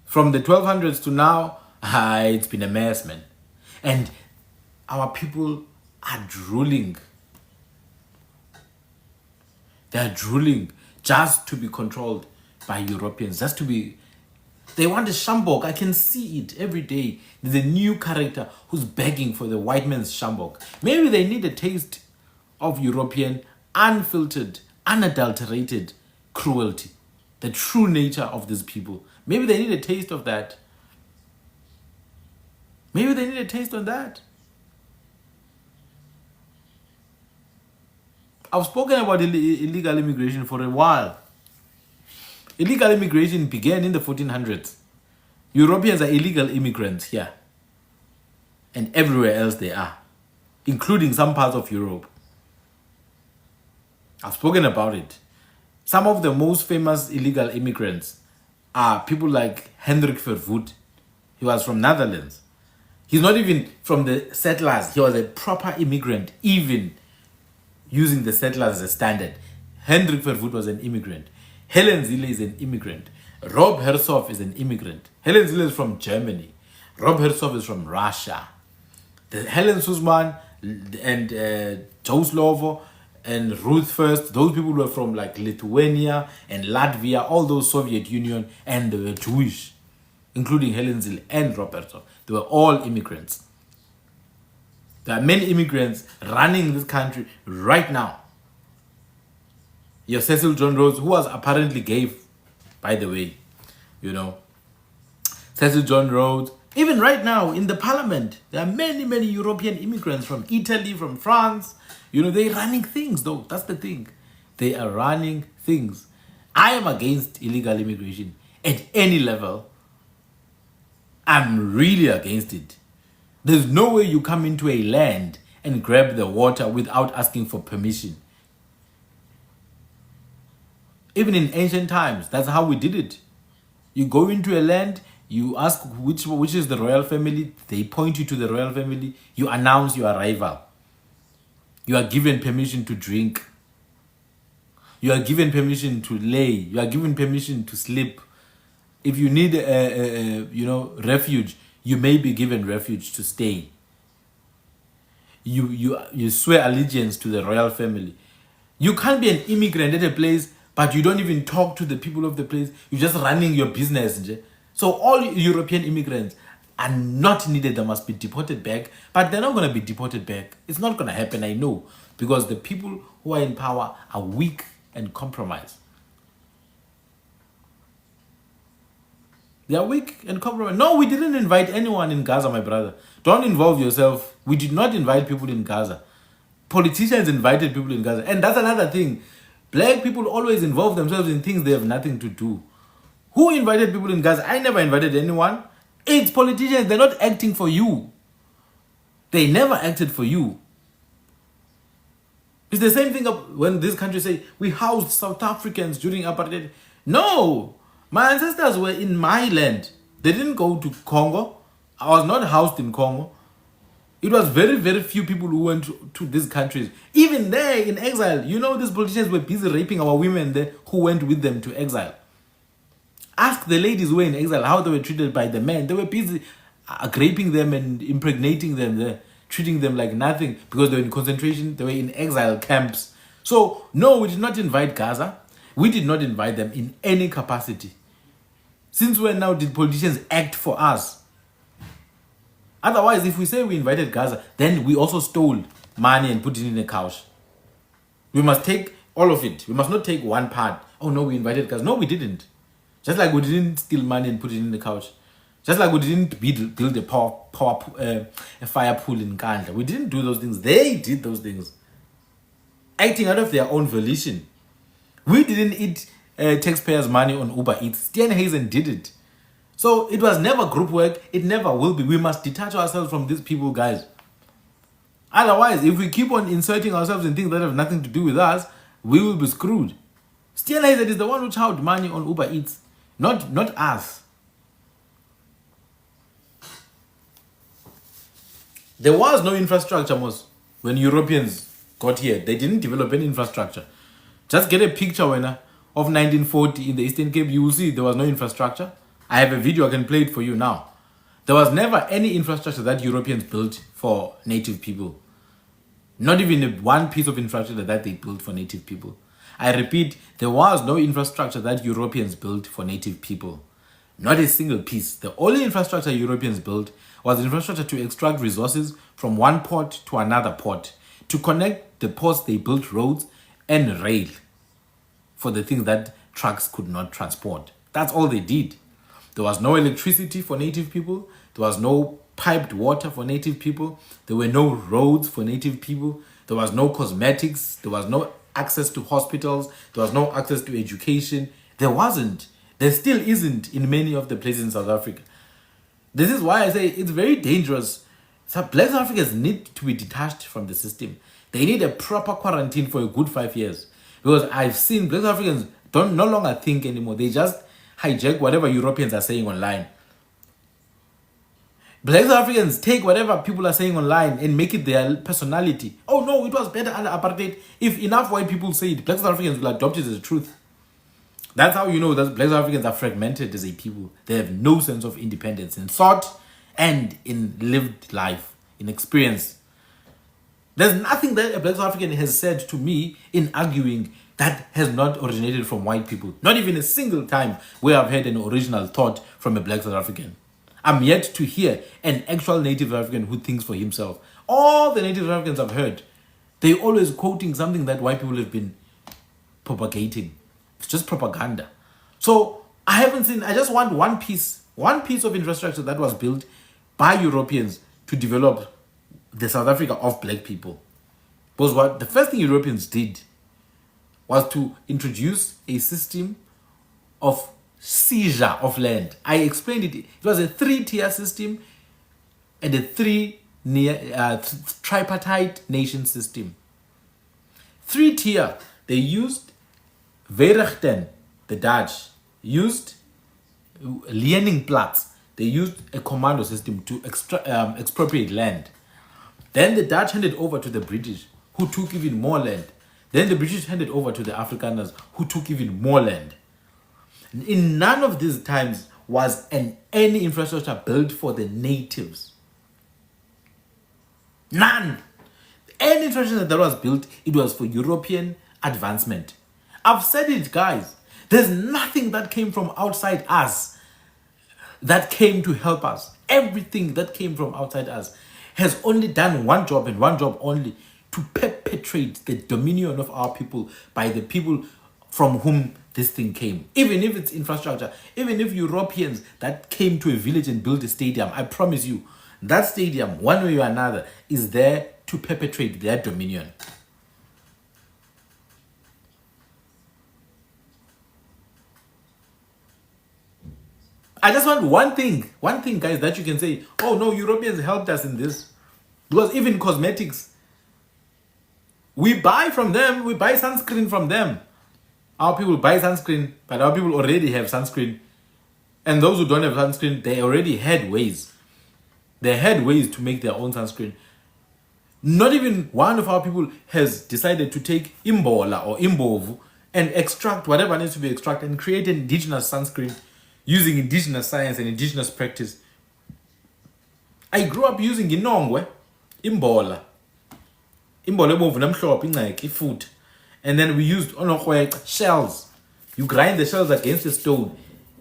From the 1200s to now, it's been a mess, man. And our people are drooling. They're drooling just to be controlled by Europeans, just to be... They want a Shambok. I can see it every day. There's a new character who's begging for the white man's Shambok. Maybe they need a taste of European, unfiltered, unadulterated cruelty. The true nature of these people. Maybe they need a taste of that. Maybe they need a taste of that. I've spoken about illegal immigration for a while. Illegal immigration began in the 1400s. Europeans are illegal immigrants here. And everywhere else they are. Including some parts of Europe. I've spoken about it. Some of the most famous illegal immigrants are people like Hendrik Verwoerd. He was from Netherlands. He's not even from the settlers. He was a proper immigrant, even using the settlers as a standard. Hendrik Verwoerd was an immigrant. Helen Zille is an immigrant. Rob Hersov is an immigrant. Helen Zille is from Germany. Rob Hersov is from Russia. Helen Suzman and Joe Slovo and Ruth First, those people were from like Lithuania and Latvia, all those Soviet Union, and they were Jewish, including Helen Zille and Rob Hersov. They were all immigrants. There are many immigrants running this country right now. Your Cecil John Rhodes, who was apparently gay, by the way, you know. Cecil John Rhodes. Even right now in the parliament, there are many, many European immigrants from Italy, from France. You know, they're running things though. That's the thing. They are running things. I am against illegal immigration at any level. I'm really against it. There's no way you come into a land and grab the water without asking for permission. Even in ancient times, that's how we did it. You go into a land, you ask which is the royal family, they point you to the royal family, you announce your arrival. You are given permission to drink. You are given permission to lay. You are given permission to sleep. If you need refuge, you may be given refuge to stay. You swear allegiance to the royal family. You can't be an immigrant at a place, but you don't even talk to the people of the place. You're just running your business. So all European immigrants are not needed. They must be deported back, but they're not going to be deported back. It's not going to happen, I know, because the people who are in power are weak and compromised. They are weak and compromised. No, we didn't invite anyone in Gaza, my brother. Don't involve yourself. We did not invite people in Gaza. Politicians invited people in Gaza. And that's another thing. Black people always involve themselves in things they have nothing to do. Who invited people in Gaza? I never invited anyone. It's politicians. They're not acting for you. They never acted for you. It's the same thing when this country say, we housed South Africans during apartheid. No. My ancestors were in my land. They didn't go to Congo. I was not housed in Congo. It was very, very few people who went to these countries. Even there in exile, you know, these politicians were busy raping our women there who went with them to exile. Ask the ladies who were in exile how they were treated by the men. They were busy raping them and impregnating them there, treating them like nothing because they were in concentration, they were in exile camps. So, no, we did not invite Gaza. We did not invite them in any capacity. Since when now did politicians act for us? Otherwise, if we say we invited Gaza, then we also stole money and put it in a couch. We must take all of it. We must not take one part. Oh no, we invited Gaza. No, we didn't. Just like we didn't steal money and put it in the couch. Just like we didn't build a fire pool in Kandla. We didn't do those things. They did those things. Acting out of their own volition. We didn't eat taxpayers' money on Uber Eats. Steenhuisen did it. So it was never group work. It never will be. We must detach ourselves from these people, guys. Otherwise, if we keep on inserting ourselves in things that have nothing to do with us, we will be screwed. Steenhuisen is the one who charged money on Uber Eats, not us. There was no infrastructure, most when Europeans got here. They didn't develop any infrastructure. Just get a picture when of 1940 in the Eastern Cape, you will see there was no infrastructure. I have a video, I can play it for you now. There was never any infrastructure that Europeans built for native people. Not even one piece of infrastructure that they built for native people. I repeat, there was no infrastructure that Europeans built for native people. Not a single piece. The only infrastructure Europeans built was infrastructure to extract resources from one port to another port. To connect the ports, they built roads and rail for the things that trucks could not transport. That's all they did. There was no electricity for native people. There was no piped water for native people. There were no roads for native people. There was no cosmetics. There was no access to hospitals. There was no access to education. There wasn't. There still isn't in many of the places in South Africa. This is why I say it's very dangerous. So Black South Africans need to be detached from the system. They need a proper quarantine for a good 5 years. Because I've seen Black South Africans no longer think anymore. They just hijack whatever Europeans are saying online. Black South Africans take whatever people are saying online and make it their personality. Oh no, it was better under apartheid. If enough white people say it, Black South Africans will adopt it as the truth. That's how you know that Black South Africans are fragmented as a people. They have no sense of independence in thought and in lived life, in experience. There's nothing that a Black South African has said to me in arguing that has not originated from white people. Not even a single time where I've heard an original thought from a Black South African. I'm yet to hear an actual native South African who thinks for himself. All the native South Africans I've heard, they're always quoting something that white people have been propagating. It's just propaganda. So I haven't seen, I just want one piece of infrastructure that was built by Europeans to develop the South Africa of black people. Because what the first thing Europeans did was to introduce a system of seizure of land. I explained it. It was a 3-tier system and a tripartite nation system. 3-tier, they used Verechten, the Dutch, used Leninplatz. They used a commando system to expropriate land. Then the Dutch handed over to the British, who took even more land. Then the British handed over to the Afrikaners, who took even more land. In none of these times was any infrastructure built for the natives. None. Any infrastructure that was built, it was for European advancement. I've said it, guys. There's nothing that came from outside us that came to help us. Everything that came from outside us has only done one job and one job only: to perpetrate the dominion of our people by the people from whom this thing came. Even if it's infrastructure, even if Europeans that came to a village and built a stadium, I promise you, that stadium, one way or another, is there to perpetrate their dominion. I just want one thing, guys, that you can say, oh no, Europeans helped us in this. Because even cosmetics, we buy from them, we buy sunscreen from them. Our people buy sunscreen, but our people already have sunscreen. And those who don't have sunscreen, they already had ways. They had ways to make their own sunscreen. Not even one of our people has decided to take imbola or imbovu and extract whatever needs to be extracted and create an indigenous sunscreen using indigenous science and indigenous practice. I grew up using inongwe, imbola ebovu namhlophe inceke, ifuthi. And then we used shells. You grind the shells against the stone.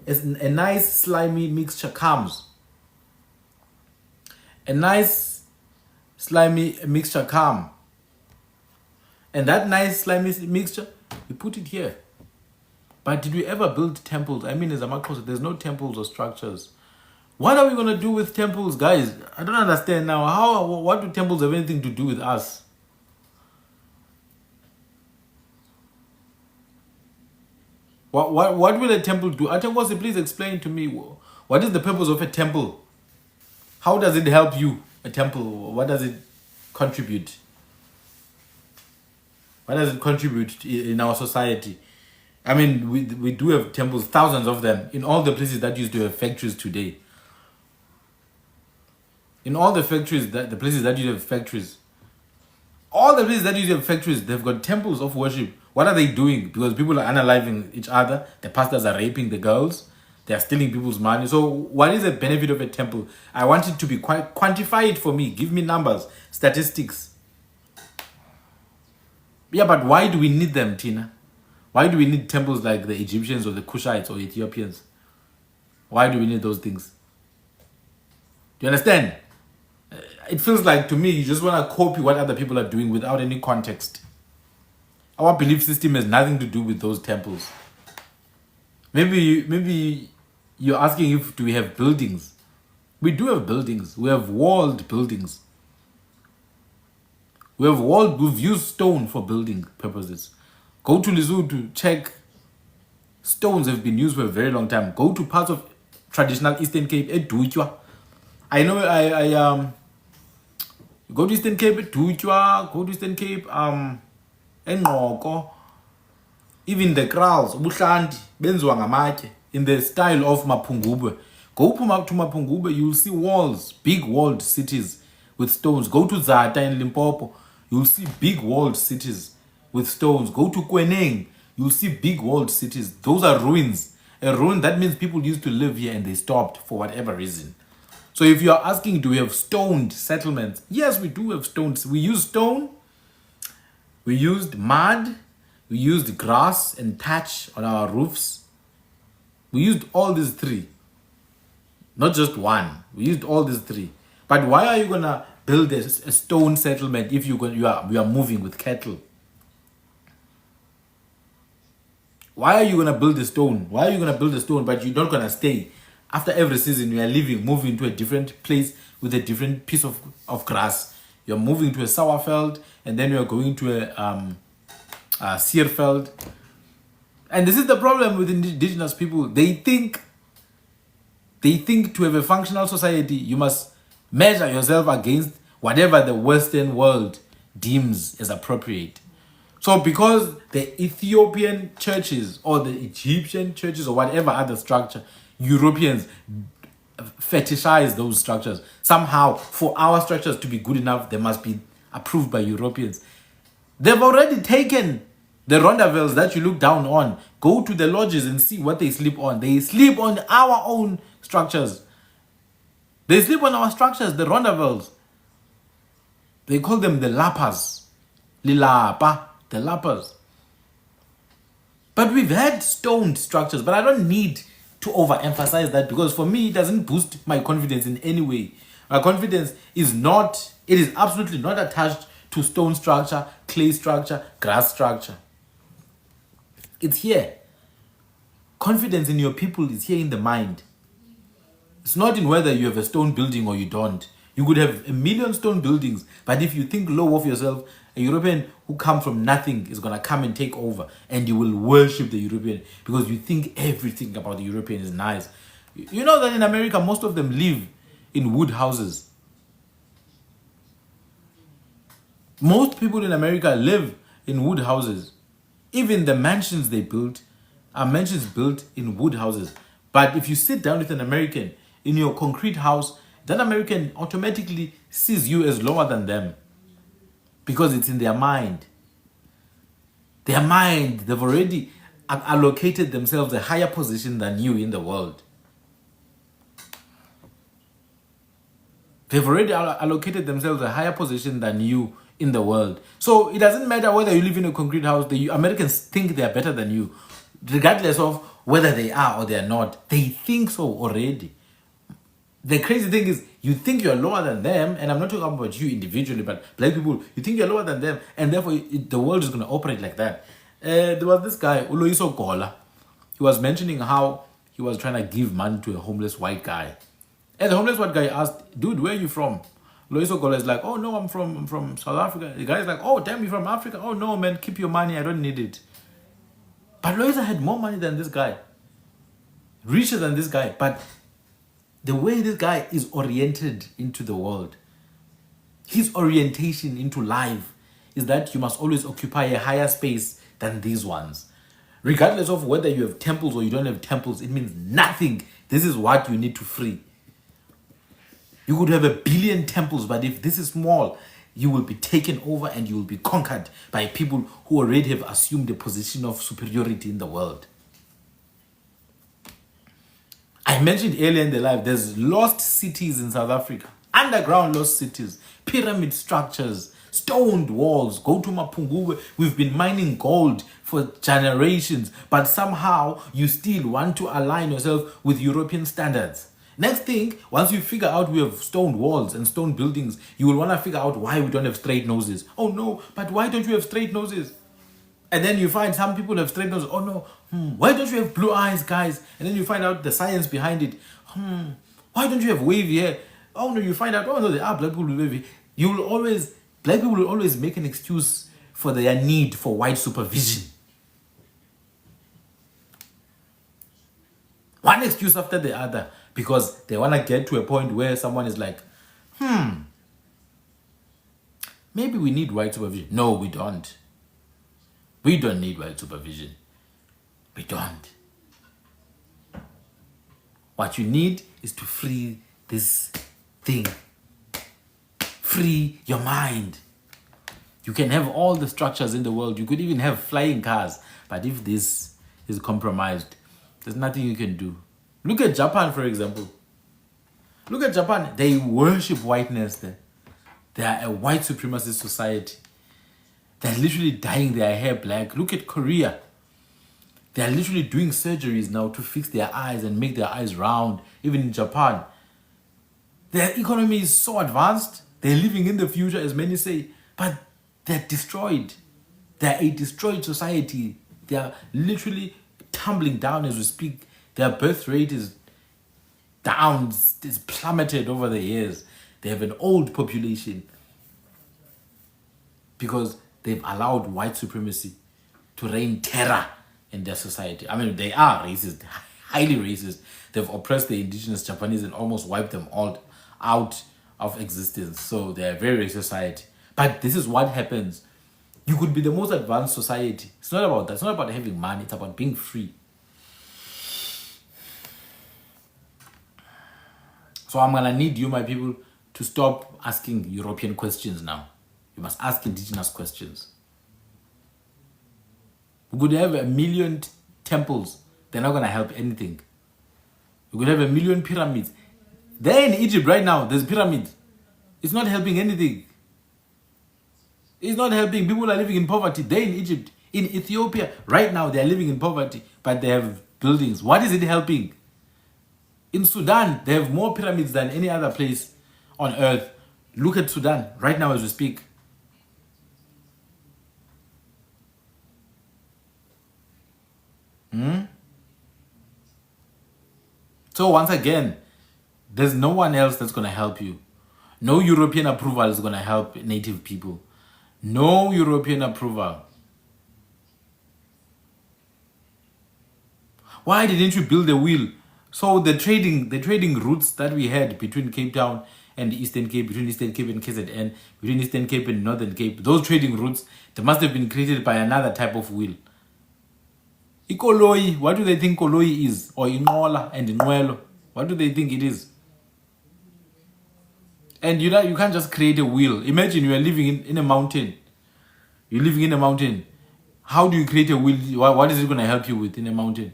As a nice slimy mixture comes. A nice slimy mixture comes. And that nice slimy mixture, we put it here. But did we ever build temples? I mean, as AmaXhosa, there's no temples or structures. What are we going to do with temples, guys? I don't understand now. What do temples have anything to do with us? What will a temple do? Atengose, please explain to me. What is the purpose of a temple? How does it help you, a temple? What does it contribute? What does it contribute in our society? I mean, we do have temples, thousands of them, in all the places that used to have factories today. In all the factories, the places that used to have factories, all the places that used to have factories, they've got temples of worship What are they doing? Because people are unaliving each other. The pastors are raping the girls. They are stealing people's money. So what is the benefit of a temple? I want it to be quite quantified for me. Give me numbers, statistics. Yeah, but why do we need them, Tina? Why do we need temples like the Egyptians or the Cushites or Ethiopians? Why do we need those things? Do you understand? It feels like, to me, you just want to copy what other people are doing without any context. Our belief system has nothing to do with those temples. Maybe you're asking if do we have buildings. We do have buildings. We have walled buildings. We've used stone for building purposes. Go to Lesotho, check. Stones have been used for a very long time. Go to parts of traditional Eastern Cape, Edutywa. I know go to Eastern Cape, Edutywa, go to Eastern Cape, Engqoko. Even the kraals, Buhlanti, benziwa ngamatye, in the style of Mapungubwe. Go to Mapungubwe, you'll see walls, big walled cities with stones. Go to Zata in Limpopo, you'll see big walled cities with stones. Go to Kweneng, you'll see big walled cities. Those are ruins. A ruin, that means people used to live here and they stopped for whatever reason. So if you're asking, do we have stoned settlements? Yes, we do have stones. We use stone, we used mud, we used grass and thatch on our roofs. We used all these three. Not just one. We used all these three. But why are you going to build a stone settlement if you are moving with cattle? Why are you going to build a stone? Why are you going to build a stone but you're not going to stay? After every season, you are leaving, moving to a different place with a different piece of grass. You're moving to a sour field and then you're going to a sear field. And this is the problem with indigenous people. They think to have a functional society, you must measure yourself against whatever the Western world deems as appropriate. So because the Ethiopian churches or the Egyptian churches or whatever other structure, Europeans fetishize those structures. Somehow, for our structures to be good enough, they must be approved by Europeans. They've already taken the rondavels that you look down on. Go to the lodges and see what they sleep on. They sleep on our own structures. They sleep on our structures, the rondavels. They call them the lapas. Lilapa, the lapas. But we've had stoned structures, but I don't need to overemphasize that because for me, it doesn't boost my confidence in any way. My confidence is absolutely not attached to stone structure, clay structure, grass structure. It's here. Confidence in your people is here in the mind. It's not in whether you have a stone building or you don't. You could have a million stone buildings, but if you think low of yourself, a European who comes from nothing is going to come and take over and you will worship the European because you think everything about the European is nice. You know that in America, most of them live in wood houses. Most people in America live in wood houses. Even the mansions they built are mansions built in wood houses. But if you sit down with an American in your concrete house, that American automatically sees you as lower than them because it's in their mind. Their mind, they've already allocated themselves a higher position than you in the world. They've already allocated themselves a higher position than you in the world. So it doesn't matter whether you live in a concrete house, the Americans think they are better than you, regardless of whether they are or they are not. They think so already. The crazy thing is, you think you're lower than them, and I'm not talking about you individually, but black people, you think you're lower than them, and therefore the world is going to operate like that. There was this guy, Uloiso Gola. He was mentioning how he was trying to give money to a homeless white guy. And the homeless white guy asked, dude, where are you from? Loiso Gola is like, oh no, I'm from South Africa. The guy is like, oh damn, you from Africa? Oh no, man, keep your money, I don't need it. But Loiso had more money than this guy, richer than this guy. But the way this guy is oriented into the world, his orientation into life is that you must always occupy a higher space than these ones. Regardless of whether you have temples or you don't have temples, it means nothing. This is what you need to free. You could have 1 billion temples, but if this is small, you will be taken over and you will be conquered by people who already have assumed a position of superiority in the world. I mentioned earlier in the live, there's lost cities in South Africa, underground lost cities, pyramid structures, stoned walls. Go to Mapungubwe, we've been mining gold for generations, but somehow you still want to align yourself with European standards. Next thing, once you figure out we have stone walls and stone buildings, you will want to figure out why we don't have straight noses. Oh no, but why don't you have straight noses? And then you find some people have straight noses. Oh no, why don't you have blue eyes, guys? And then you find out the science behind it. Why don't you have wavy hair? Oh no, you find out, oh no, there are black people with wavy. Black people will always make an excuse for their need for white supervision. One excuse after the other, because they want to get to a point where someone is like, maybe we need white supervision. No, we don't. We don't need white supervision. We don't. What you need is to free this thing. Free your mind. You can have all the structures in the world. You could even have flying cars. But if this is compromised, there's nothing you can do. Look at Japan, for example. Look at Japan. They worship whiteness there. They are a white supremacist society. They're literally dyeing their hair black. Look at Korea. They're literally doing surgeries now to fix their eyes and make their eyes round. Even in Japan. Their economy is so advanced. They're living in the future, as many say. But they're destroyed. They're a destroyed society. They're literally tumbling down as we speak. Their birth rate is down, it's plummeted over the years. They have an old population because they've allowed white supremacy to reign terror in their society. I mean, they are racist, highly racist. They've oppressed the indigenous Japanese and almost wiped them all out of existence. So they're a very racist society. But this is what happens. You could be the most advanced society. It's not about that. It's not about having money. It's about being free. So I'm going to need you, my people, to stop asking European questions now. You must ask indigenous questions. We could have 1 million temples. They're not going to help anything. We could have 1 million pyramids. There in Egypt right now, there's pyramids. It's not helping anything. It's not helping. People are living in poverty. There in Egypt. In Ethiopia, right now, they are living in poverty. But they have buildings. What is it helping? In Sudan, they have more pyramids than any other place on earth. Look at Sudan right now as we speak. So once again, there's no one else that's going to help you. No European approval is going to help native people. No European approval. Why didn't you build a wheel? So the trading routes that we had between Cape Town and the Eastern Cape, between Eastern Cape and KZN, between Eastern Cape and Northern Cape, those trading routes, they must have been created by another type of wheel. Ikoloi, what do they think Koloi is? Or Inqola and Inqwelo, what do they think it is? And you can't just create a wheel. Imagine you are living in a mountain. You're living in a mountain. How do you create a wheel? What is it going to help you with in a mountain?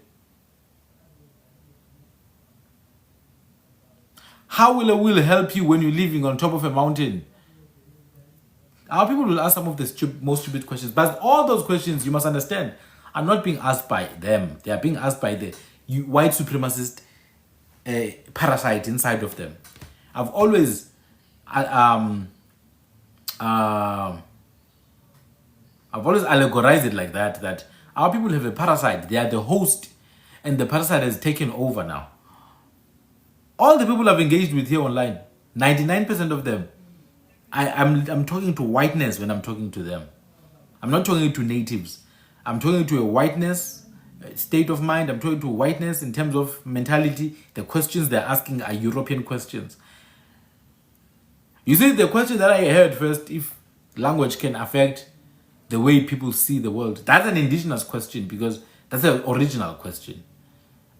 How will a wheel help you when you're living on top of a mountain? Our people will ask some of the most stupid questions. But all those questions, you must understand, are not being asked by them. They are being asked by the white supremacist parasite inside of them. I've always allegorized it like that our people have a parasite. They are the host, and the parasite has taken over now. All the people I've engaged with here online, 99% of them, I'm talking to whiteness when I'm talking to them. I'm not talking to natives. I'm talking to a whiteness state of mind. I'm talking to whiteness in terms of mentality. The questions they're asking are European questions. You see, the question that I heard first, if language can affect the way people see the world, that's an indigenous question because that's an original question.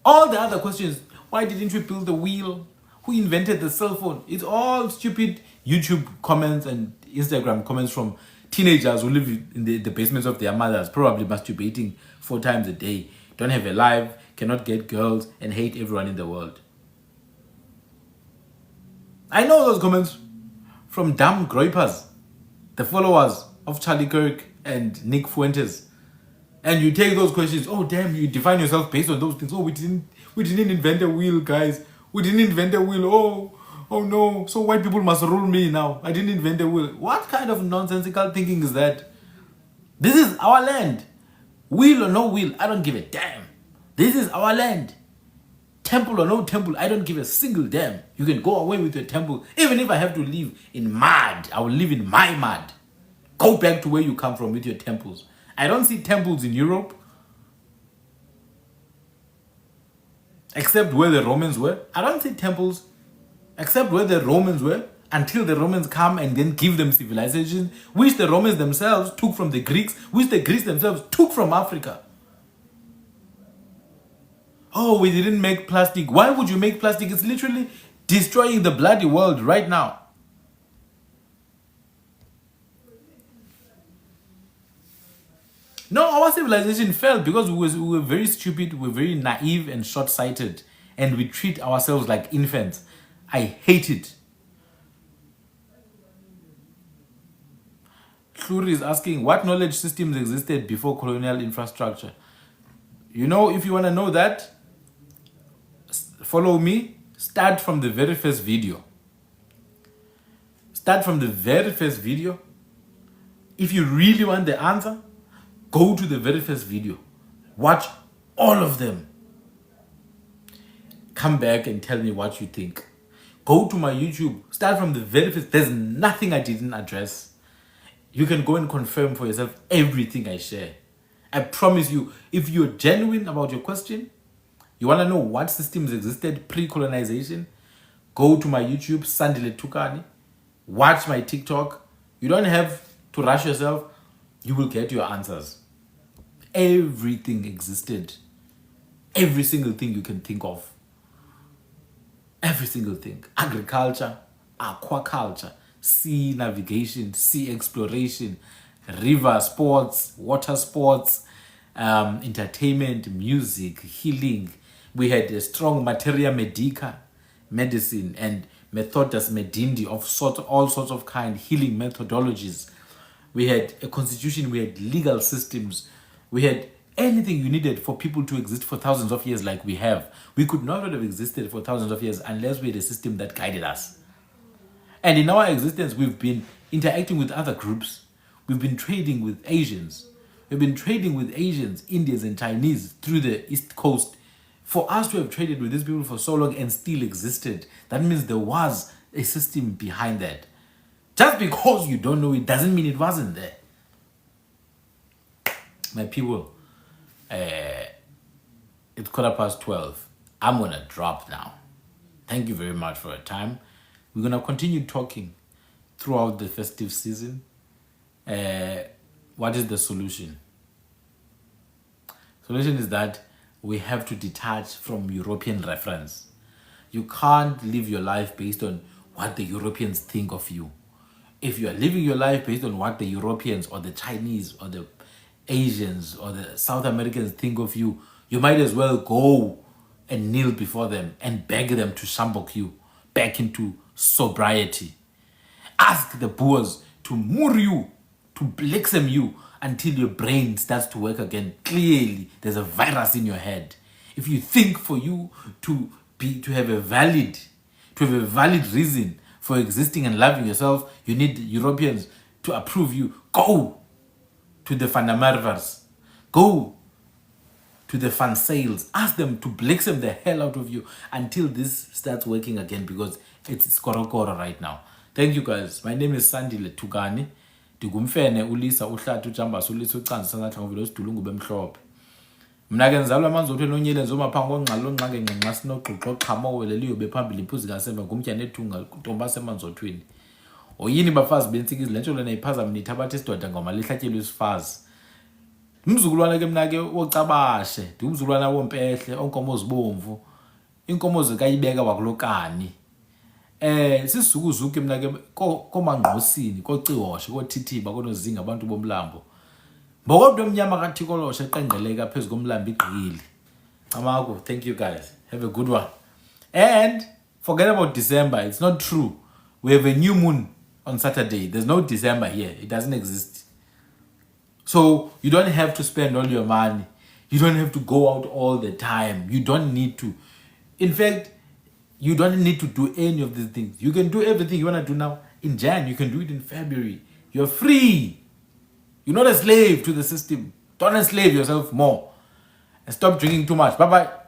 All the other questions, why didn't you build the wheel? Who invented the cell phone? It's all stupid YouTube comments and Instagram comments from teenagers who live in the basements of their mothers, probably masturbating 4 times a day, don't have a life, cannot get girls, and hate everyone in the world. I know those comments from dumb groypers, the followers of Charlie Kirk and Nick Fuentes. And you take those questions, oh damn, you define yourself based on those things. Oh, we didn't invent a wheel, guys. We didn't invent a wheel. Oh no, so white people must rule me now. I didn't invent a wheel. What kind of nonsensical thinking is that? This is our land. Wheel or no wheel, I don't give a damn. This is our land. Temple or no temple, I don't give a single damn. You can go away with your temple. Even if I have to live in mud, I will live in my mud. Go back to where you come from with your temples. I don't see temples in Europe. Except where the Romans were. I don't see temples except where the Romans were, until the Romans come and then give them civilization, which the Romans themselves took from the Greeks, which the Greeks themselves took from Africa. Oh, we didn't make plastic. Why would you make plastic? It's literally destroying the bloody world right now. No, our civilization fell because we were very stupid, we were very naive and short-sighted, and we treat ourselves like infants. I hate it. Shuri is asking, what knowledge systems existed before colonial infrastructure? You know, if you want to know that, follow me. Start from the very first video. Start from the very first video. If you really want the answer, go to the very first video. Watch all of them. Come back and tell me what you think. Go to my YouTube. Start from the very first. There's nothing I didn't address. You can go and confirm for yourself everything I share. I promise you, if you're genuine about your question, you want to know what systems existed pre-colonization, go to my YouTube, Sandile Tukani. Watch my TikTok. You don't have to rush yourself. You will get your answers. Everything existed. Every single thing you can think of. Every single thing. Agriculture, aquaculture, sea navigation, sea exploration, river sports, water sports, entertainment, music, healing. We had a strong materia medica, medicine, and methodas medindi of all sorts of kind, healing methodologies. We had a constitution, we had legal systems, we had anything you needed for people to exist for thousands of years like we have. We could not have existed for thousands of years unless we had a system that guided us. And in our existence, we've been interacting with other groups. We've been trading with Asians. We've been trading with Asians, Indians, and Chinese through the East Coast. For us to have traded with these people for so long and still existed, that means there was a system behind that. Just because you don't know it doesn't mean it wasn't there. My people, it's 12:15. I'm going to drop now. Thank you very much for your time. We're going to continue talking throughout the festive season. What is the solution? Solution is that we have to detach from European reference. You can't live your life based on what the Europeans think of you. If you are living your life based on what the Europeans or the Chinese or the Asians or the South Americans think of you, you might as well go and kneel before them and beg them to shambok you back into sobriety. Ask the Boers to moor you, to blixem you until your brain starts to work again. Clearly, there's a virus in your head. If you think for you to have a valid reason for existing and loving yourself, you need Europeans to approve you. Go to the Fandamarvers. Go to the fan sales. Ask them to blixem the hell out of you until this starts working again, because it's korokoro right now. Thank you guys. My name is Sandile Tukani. Digumfene ulisa uhlatu jambas ulisa ucanza ngathi ngivelo sidulungu bemhlophe. Mina ke ngizalwa amanzotho nonyele nzoma phango ngqalo nqake ngenxa sinoxoxo qhamo weleliyo bephambili imphuzi kasemva ngumtya nethunga ntomba semanzothweni. Oyini bafazi bentsikizi lento lena iphaza mina ithabatha isidoda ngoma lihlatyelwe isifazi. Umzukulwana ke mina ke ocabashe, ndiumzukulwana wompehle onkomo zibomvu. Inkomo zikayibeka wakulokani. Sisukuzuke mina ke komangqosini kociwoshe kothithiba konozinga abantu bomlambo. Mbokobdo omnyama kaThikoloshe eqengeleka phezulu komlambo igqili. Amako, thank you guys. Have a good one. And forget about December. It's not true. We have a new moon on Saturday. There's no December here. It doesn't exist. So you don't have to spend all your money. You don't have to go out all the time. You don't need to. In fact, you don't need to do any of these things. You can do everything you want to do now in Jan. You can do it in February. You're free. You're not a slave to the system. Don't enslave yourself more. And stop drinking too much. Bye-bye.